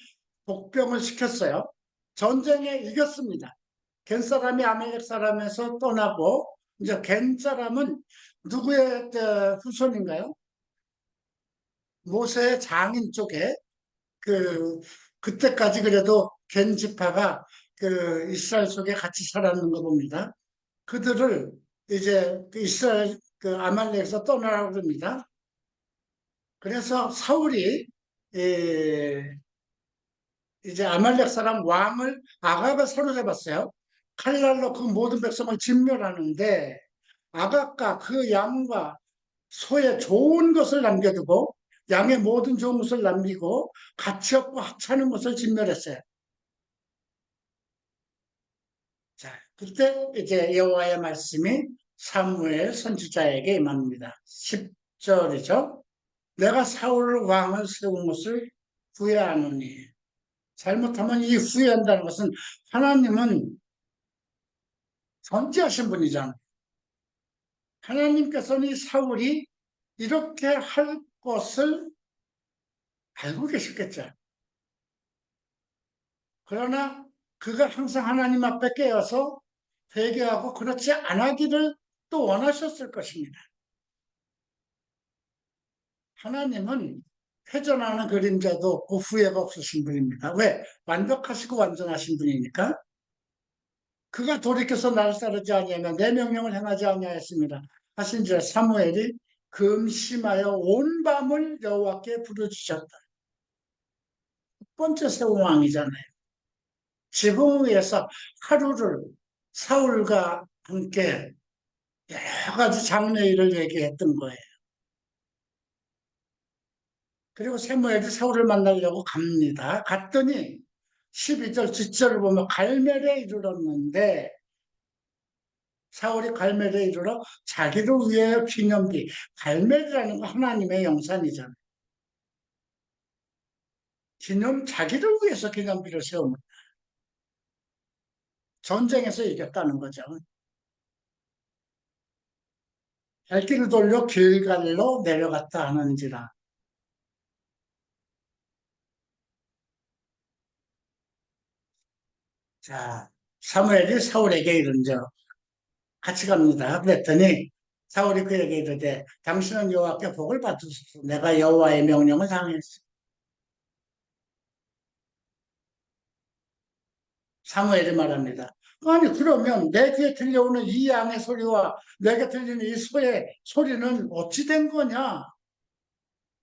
복병을 시켰어요. 전쟁에 이겼습니다. 겐 사람이 아말렉 사람에서 떠나고 이제 겐 사람은 누구의 후손인가요? 모세의 장인 쪽에 그 그때까지 그래도 겐 지파가 그 이스라엘 속에 같이 살았는 거 봅니다. 그들을 이제 그 이스라엘 그 아말렉에서 떠나라고 합니다. 그래서 사울이 이제 아말렉 사람 왕을 아갑을 사로잡았어요. 칼날로 그 모든 백성을 진멸하는데 아갑과 그 양과 소의 좋은 것을 남겨두고 양의 모든 좋은 것을 남기고 가치 없고 하찮은 것을 진멸했어요. 자, 그때 이제 여호와의 말씀이 사무엘 선지자에게 임합니다. 10절이죠. 내가 사울을 왕을 세운 것을 후회하노니 잘못하면 이 후회한다는 것은 하나님은 전지하신 분이잖아요. 하나님께서는 이 사울이 이렇게 할 것을 알고 계셨겠죠. 그러나 그가 항상 하나님 앞에 깨어서 회개하고 그렇지 않았기를 또 원하셨을 것입니다. 하나님은 회전하는 그림자도 없고 후회가 없으신 분입니다. 왜? 완벽하시고 완전하신 분이니까. 그가 돌이켜서 나를 따르지 아니하며 내 명령을 행하지 아니하였습니다. 하신지라 사무엘이 금심하여 온 밤을 여호와께 부르짖었다. 첫 번째 세운 왕이잖아요. 지붕 위에서 하루를 사울과 함께 여러 가지 장래일을 얘기했던 거예요. 그리고 사무엘이 사울을 만나려고 갑니다. 갔더니 12절 뒷절을 보면 갈멜에 이르렀는데 사울이 갈멜에 이르러 자기를 위해 기념비, 갈멜이라는 건 하나님의 영산이잖아요. 자기를 위해서 기념비를 세우면 전쟁에서 이겼다는 거죠. 발길을 돌려 길갈로 내려갔다 하는지라. 자, 사무엘이 사울에게 이른저 같이 갑니다. 그랬더니 사울이 그에게 이르되 당신은 여호와께 복을 받으소서. 내가 여호와의 명령을 당했어. 사무엘이 말합니다. 아니 그러면 내 귀에 들려오는 이 양의 소리와 내게 들리는 이 소의 소리는 어찌 된 거냐?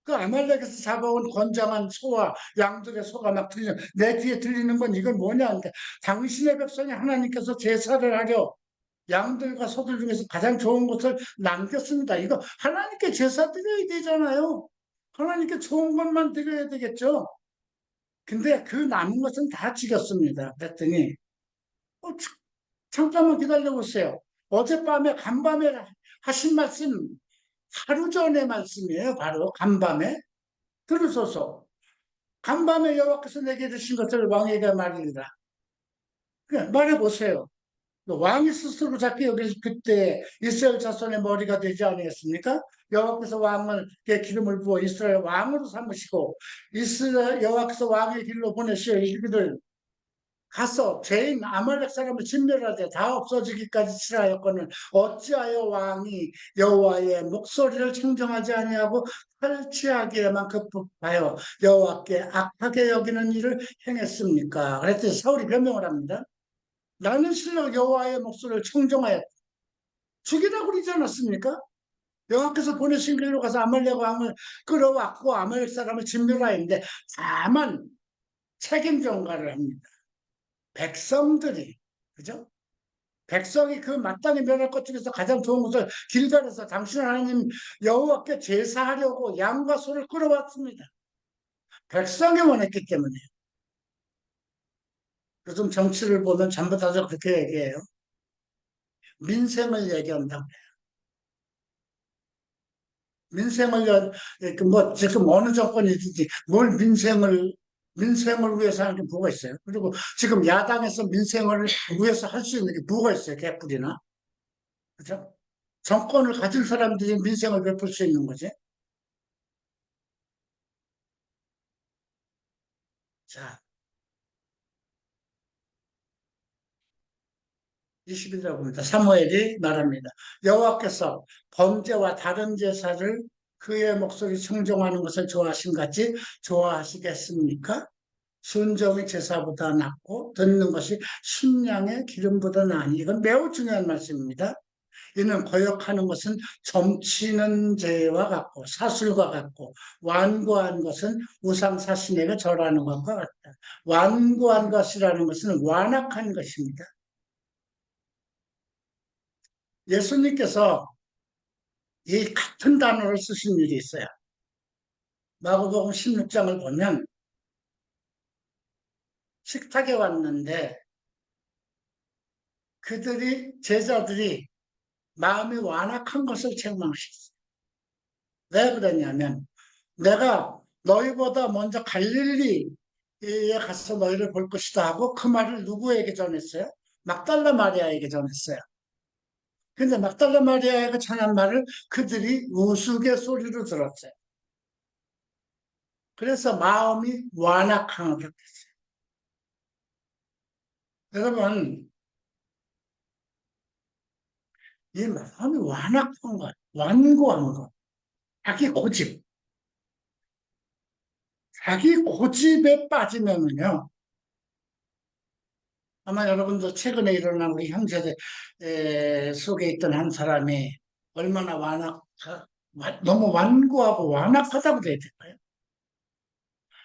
그 아말렉에서 잡아온 건장한 소와 양들의 소가 막 들리는 내 귀에 들리는 건 이건 뭐냐? 그러니까 당신의 백성이 하나님께서 제사를 하려 양들과 소들 중에서 가장 좋은 것을 남겼습니다. 이거 하나님께 제사 드려야 되잖아요. 하나님께 좋은 것만 드려야 되겠죠. 근데 그 남은 것은 다 죽였습니다. 그랬더니 잠깐만 기다려보세요. 어젯밤에 간밤에 하신 말씀 하루 전의 말씀이에요. 바로 간밤에 들으소서. 간밤에 여호와께서 내게 주신 것을 왕에게 말이라. 그냥 말해보세요. 왕이 스스로 자기 여길 그때 이스라엘 자손의 머리가 되지 아니했습니까? 여호와께서 왕에게 기름을 부어 이스라엘 왕으로 삼으시고 이스라엘 여호와께서 왕의 길로 보내시어 이르기를 가서 죄인 아말렉 사람을 진멸하되 다 없어지기까지 치라였거늘 어찌하여 왕이 여호와의 목소리를 청정하지 아니하고 탈취하기에만 급급하여 여호와께 악하게 여기는 일을 행했습니까? 그랬더니 사울이 변명을 합니다. 나는 실로 여호와의 목소리를 청정하였다. 죽이라고 그러지 않았습니까? 여호와께서 보내신 길로 가서 아말렉 왕을 끌어왔고 아말렉 사람을 진멸하였는데 다만 책임 전가를 합니다. 백성들이, 그죠? 백성이 그 마땅히 멸할 것 중에서 가장 좋은 것을 길갈에서 당신 하나님 여호와께 제사하려고 양과 소를 끌어왔습니다. 백성이 원했기 때문에. 요즘 정치를 보면 전부 다 그렇게 얘기해요. 민생을 얘기한다고 해요. 민생을, 뭐, 지금 어느 정권이든지 뭘 민생을 위해서 하는 게 뭐가 있어요? 그리고 지금 야당에서 민생을 위해서 할 수 있는 게 뭐가 있어요? 개뿔이나. 그죠? 정권을 가진 사람들이 민생을 베풀 수 있는 거지. 자, 20일이라고 봅니다. 사무엘이 말합니다. 여호와께서 범죄와 다른 제사를 그의 목소리 청정하는 것을 좋아하신 같이 좋아하시겠습니까? 순종이 제사보다 낫고 듣는 것이 순양의 기름보다 나으니 이건 매우 중요한 말씀입니다. 이는 거역하는 것은 점치는 죄와 같고 사술과 같고 완고한 것은 우상사신에게 절하는 것과 같다. 완고한 것이라는 것은 완악한 것입니다. 예수님께서 이 같은 단어를 쓰신 일이 있어요. 마가복음 16장을 보면 식탁에 왔는데 제자들이 마음이 완악한 것을 책망하셨어요. 왜 그러냐면 내가 너희보다 먼저 갈릴리에 가서 너희를 볼 것이다 하고 그 말을 누구에게 전했어요? 막달라 마리아에게 전했어요. 근데 막달라 마리아에게 전한 말을 그들이 우스갯소리로 들었어요. 그래서 마음이 완악하게 됐어요. 여러분, 이 마음이 완악한 것, 완고한 것, 자기 고집, 자기 고집에 빠지면은요, 아마 여러분도 최근에 일어난 우리 형제들 속에 있던 한 사람이 얼마나 너무 완고하고 완악하다고 돼야 될까요?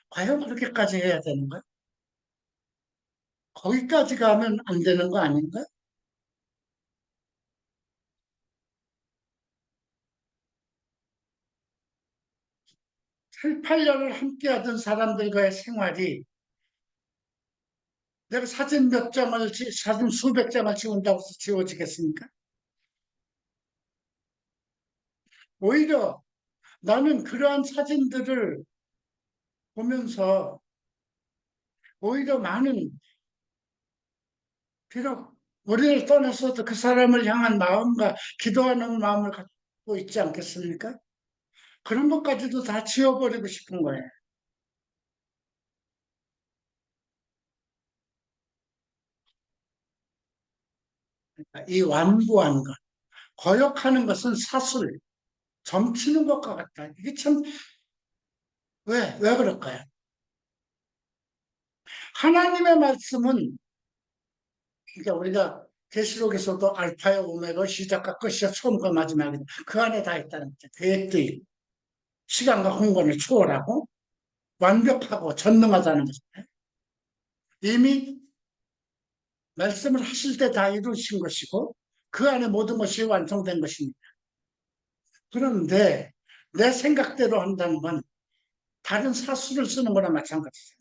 과연 그렇게까지 해야 되는 거야? 거기까지 가면 안 되는 거 아닌가? 7, 8년을 함께 하던 사람들과의 생활이 내가 사진 수백 장을 찍은다고 해서 지워지겠습니까? 오히려 나는 그러한 사진들을 보면서 오히려 많은 비록 우리를 떠나서도 그 사람을 향한 마음과 기도하는 마음을 갖고 있지 않겠습니까? 그런 것까지도 다 지워버리고 싶은 거예요. 그러니까 이 완고한 것, 거역하는 것은 사술, 점치는 것과 같다. 이게 참, 왜 그럴까요? 하나님의 말씀은, 그러니까 우리가 계시록에서도 알파요 오메가 시작과 끝이야 처음과 마지막이다. 그 안에 다 있다는 거죠. 계획도 있고, 시간과 공간을 초월하고, 완벽하고 전능하다는 거죠. 이미 말씀을 하실 때 다 이루신 것이고 그 안에 모든 것이 완성된 것입니다. 그런데 내 생각대로 한다는 건 다른 사수를 쓰는 거나 마찬가지죠.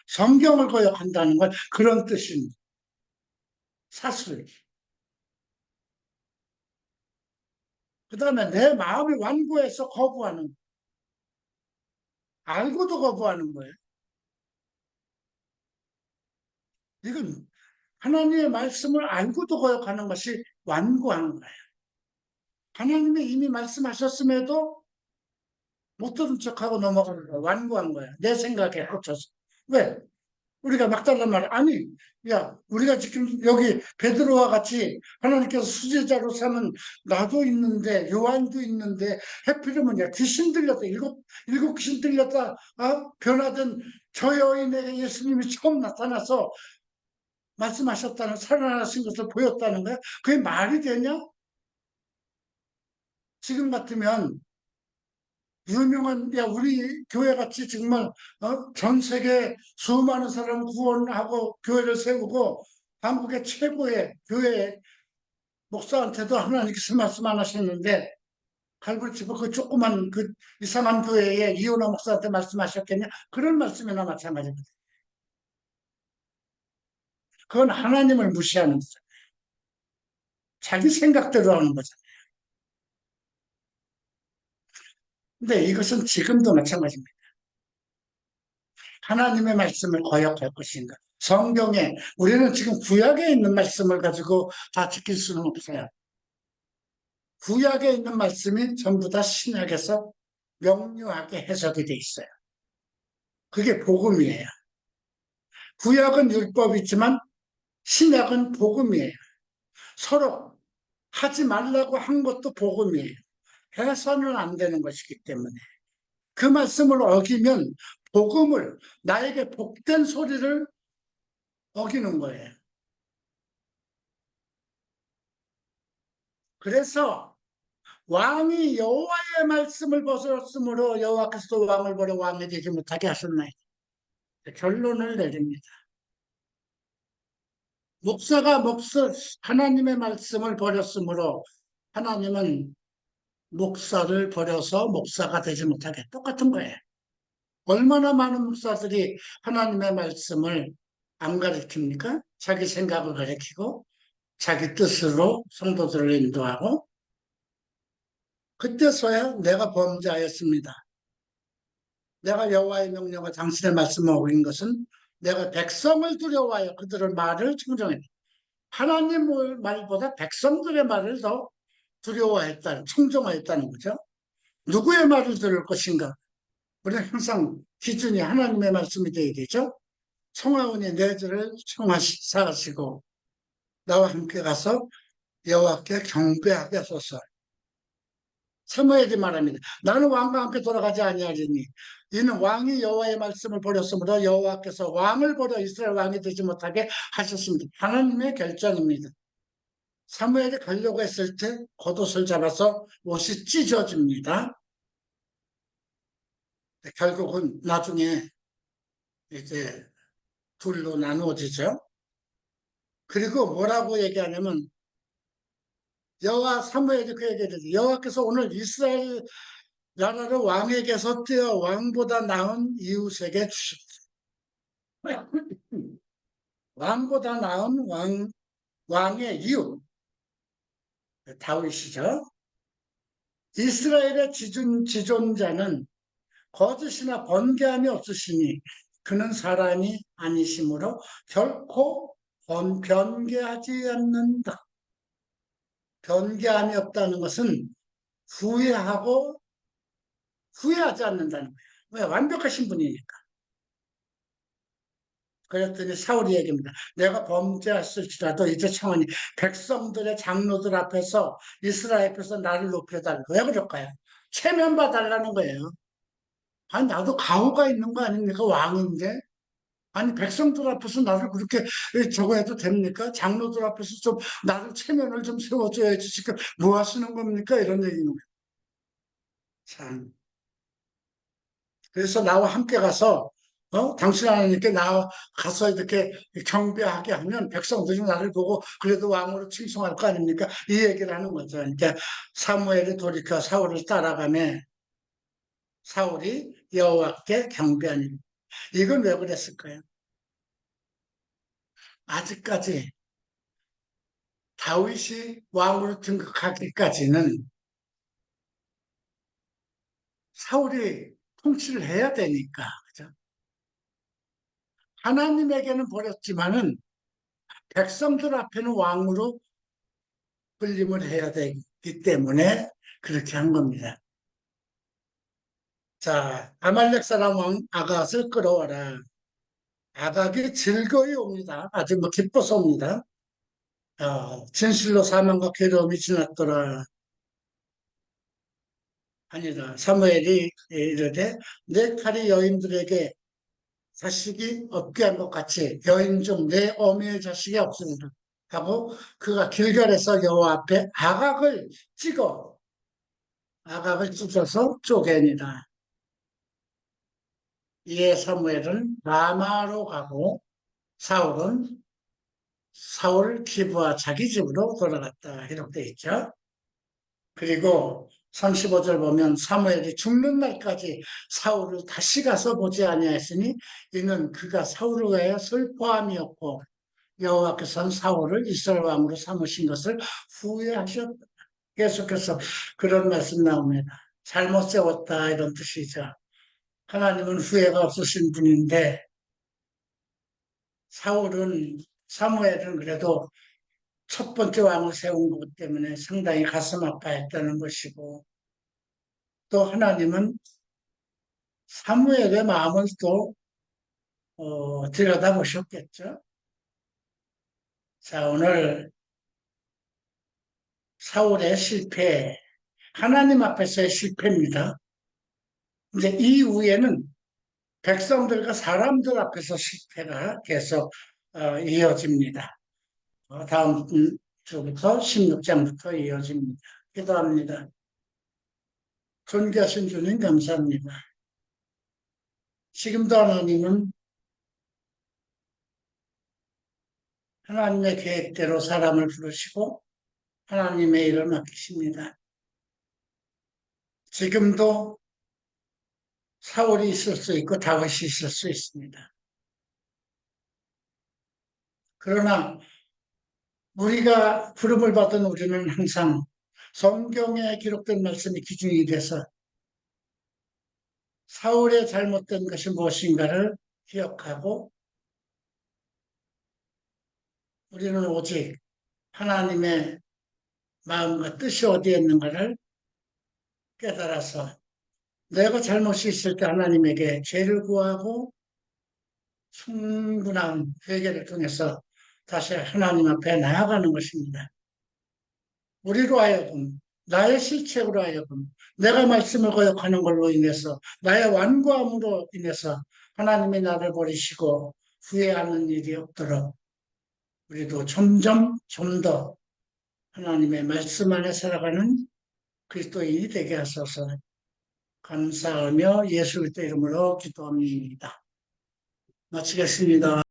성경을 거역한다는 건 그런 뜻입니다. 사술. 그 다음에 내 마음이 완고해서 거부하는, 알고도 거부하는 거예요. 이건 하나님의 말씀을 알고도 거역하는 것이 완고한 거예요. 하나님이 이미 말씀하셨음에도 못 들은 척하고 넘어가는 거예요. 완고한 거예요. 내 생각에 꽂혀서. 왜? 우리가 막달란 말, 아니, 야, 우리가 지금 여기 베드로와 같이 하나님께서 수제자로 삼은 나도 있는데, 요한도 있는데, 해피르면 야, 귀신 들렸다, 일곱 귀신 들렸다, 변화된 저 여인에게 예수님이 처음 나타나서 말씀하셨다는, 살아나신 것을 보였다는 거야? 그게 말이 되냐? 지금 같으면, 유명한, 야, 우리 교회 같이 정말, 전 세계 수많은 사람 구원하고 교회를 세우고, 한국의 최고의 교회 목사한테도 하나님께서 말씀 안 하셨는데, 갈고리 집어 그 조그만 그 이상한 교회에 이호나 목사한테 말씀하셨겠냐? 그런 말씀이나 마찬가지입니다. 그건 하나님을 무시하는 거죠. 자기 생각대로 하는 거죠. 근데 이것은 지금도 마찬가지입니다. 하나님의 말씀을 거역할 것인가? 성경에, 우리는 지금 구약에 있는 말씀을 가지고 다 지킬 수는 없어요. 구약에 있는 말씀이 전부 다 신약에서 명료하게 해석이 돼 있어요. 그게 복음이에요. 구약은 율법이지만 신약은 복음이에요. 서로 하지 말라고 한 것도 복음이에요. 해서는 안 되는 것이기 때문에. 그 말씀을 어기면 복음을, 나에게 복된 소리를 어기는 거예요. 그래서 왕이 여호와의 말씀을 벗었으므로 여호와께서 왕을 버려 왕이 되지 못하게 하셨나요? 결론을 내립니다. 목사가 하나님의 말씀을 버렸으므로 하나님은 목사를 버려서 목사가 되지 못하게 똑같은 거예요. 얼마나 많은 목사들이 하나님의 말씀을 안 가르칩니까? 자기 생각을 가르치고 자기 뜻으로 성도들을 인도하고 그때서야 내가 범죄하였습니다. 내가 여호와의 명령과 당신의 말씀을 어긴 것은 내가 백성을 두려워하여 그들의 말을 청정했다. 하나님 말보다 백성들의 말을 더 두려워했다는, 청정하였다는 거죠. 누구의 말을 들을 것인가? 우리는 항상 기준이 하나님의 말씀이 되어야 되죠. 청하오니 내 죄를 청하시고 나와 함께 가서 여호와께 경배하게 하소서. 사무엘이 말합니다. 나는 왕과 함께 돌아가지 아니하리니 이는 왕이 여호와의 말씀을 버렸으므로 여호와께서 왕을 버려 이스라엘 왕이 되지 못하게 하셨습니다. 하나님의 결정입니다. 사무엘이 가려고 했을 때 겉옷을 잡아서 옷이 찢어집니다. 결국은 나중에 이제 둘로 나누어지죠. 그리고 뭐라고 얘기하냐면 사무엘이 그 얘기를 해요. 여호와께서 오늘 이스라엘 나라를 왕에게서 떼어 왕보다 나은 이웃에게 주셨다. 왕보다 나은 왕의 이웃 다윗이죠. 이스라엘의 지존자는 거짓이나 번개함이 없으시니 그는 사람이 아니시므로 결코 변개하지 않는다. 변개함이 없다는 것은 후회하지 않는다는 거예요. 왜? 완벽하신 분이니까. 그랬더니 사울이 얘기합니다. 내가 범죄했을지라도 이제 청하니 백성들의 장로들 앞에서 이스라엘 앞에서 나를 높여달라고. 왜 그럴까요? 체면봐달라는 거예요. 아니 나도 가호가 있는 거 아닙니까? 왕인데. 아니 백성들 앞에서 나를 그렇게 저거 해도 됩니까? 장로들 앞에서 좀 나를 체면을 좀 세워줘야지 지금 뭐 하시는 겁니까? 이런 얘기는 거예요. 참. 그래서 나와 함께 가서 당신 하나님께 나 가서 이렇게 경배하게 하면 백성들이 나를 보고 그래도 왕으로 칭송할 거 아닙니까? 이 얘기를 하는 거죠. 그러니까 사무엘이 돌이켜 사울을 따라가며 사울이 여호와께 경배하는 이건 왜 그랬을까요? 아직까지 다윗이 왕으로 등극하기까지는 사울이 통치를 해야 되니까. 그죠? 하나님에게는 버렸지만은 백성들 앞에는 왕으로 군림을 해야 되기 때문에 그렇게 한 겁니다. 자, 아말렉 사람 왕 아갓을 끌어와라. 아각이 즐거이 옵니다. 아주 뭐 기뻐서 옵니다. 진실로 사망과 괴로움이 지났더라. 아니다. 사무엘이 이르되 내 칼이 여인들에게 자식이 없게 한 것 같이 여인 중 내 어미의 자식이 없으리라 하고 그가 길갈에서 여호와 앞에 아각을 찢어서 쪼개니라. 이에 사무엘은 라마로 가고 사울은 사울 기브와 자기 집으로 돌아갔다. 이렇게 돼 있죠. 그리고 35절 보면 사무엘이 죽는 날까지 사울을 다시 가서 보지 아니하였으니 이는 그가 사울을 위하여 슬퍼함이었고 여호와께서는 사울을 이스라엘 왕으로 삼으신 것을 후회하셨다. 계속해서 그런 말씀 나옵니다. 잘못 세웠다 이런 뜻이죠. 하나님은 후회가 없으신 분인데 사무엘은 그래도 첫 번째 왕을 세운 것 때문에 상당히 가슴 아파했다는 것이고 또 하나님은 사무엘의 마음을 또 들여다보셨겠죠. 자, 오늘 사울의 실패, 하나님 앞에서의 실패입니다. 이제 이후에는 백성들과 사람들 앞에서 실패가 계속 이어집니다. 다음 주부터 16장부터 이어집니다. 기도합니다. 존귀하신 주님 감사합니다. 지금도 하나님은 하나님의 계획대로 사람을 부르시고 하나님의 일을 맡기십니다. 지금도 사울이 있을 수 있고 다윗이 있을 수 있습니다. 그러나 우리가 부름을 받은 우리는 항상 성경에 기록된 말씀이 기준이 돼서 사울의 잘못된 것이 무엇인가를 기억하고 우리는 오직 하나님의 마음과 뜻이 어디에 있는가를 깨달아서 내가 잘못이 있을 때 하나님에게 죄를 구하고 충분한 회개를 통해서 다시 하나님 앞에 나아가는 것입니다. 우리로 하여금 나의 실책으로 하여금 내가 말씀을 거역하는 걸로 인해서 나의 완고함으로 인해서 하나님이 나를 버리시고 후회하는 일이 없도록 우리도 점점 좀 더 하나님의 말씀 안에 살아가는 그리스도인이 되게 하소서. 감사하며 예수 그리스도 이름으로 기도합니다. 마치겠습니다.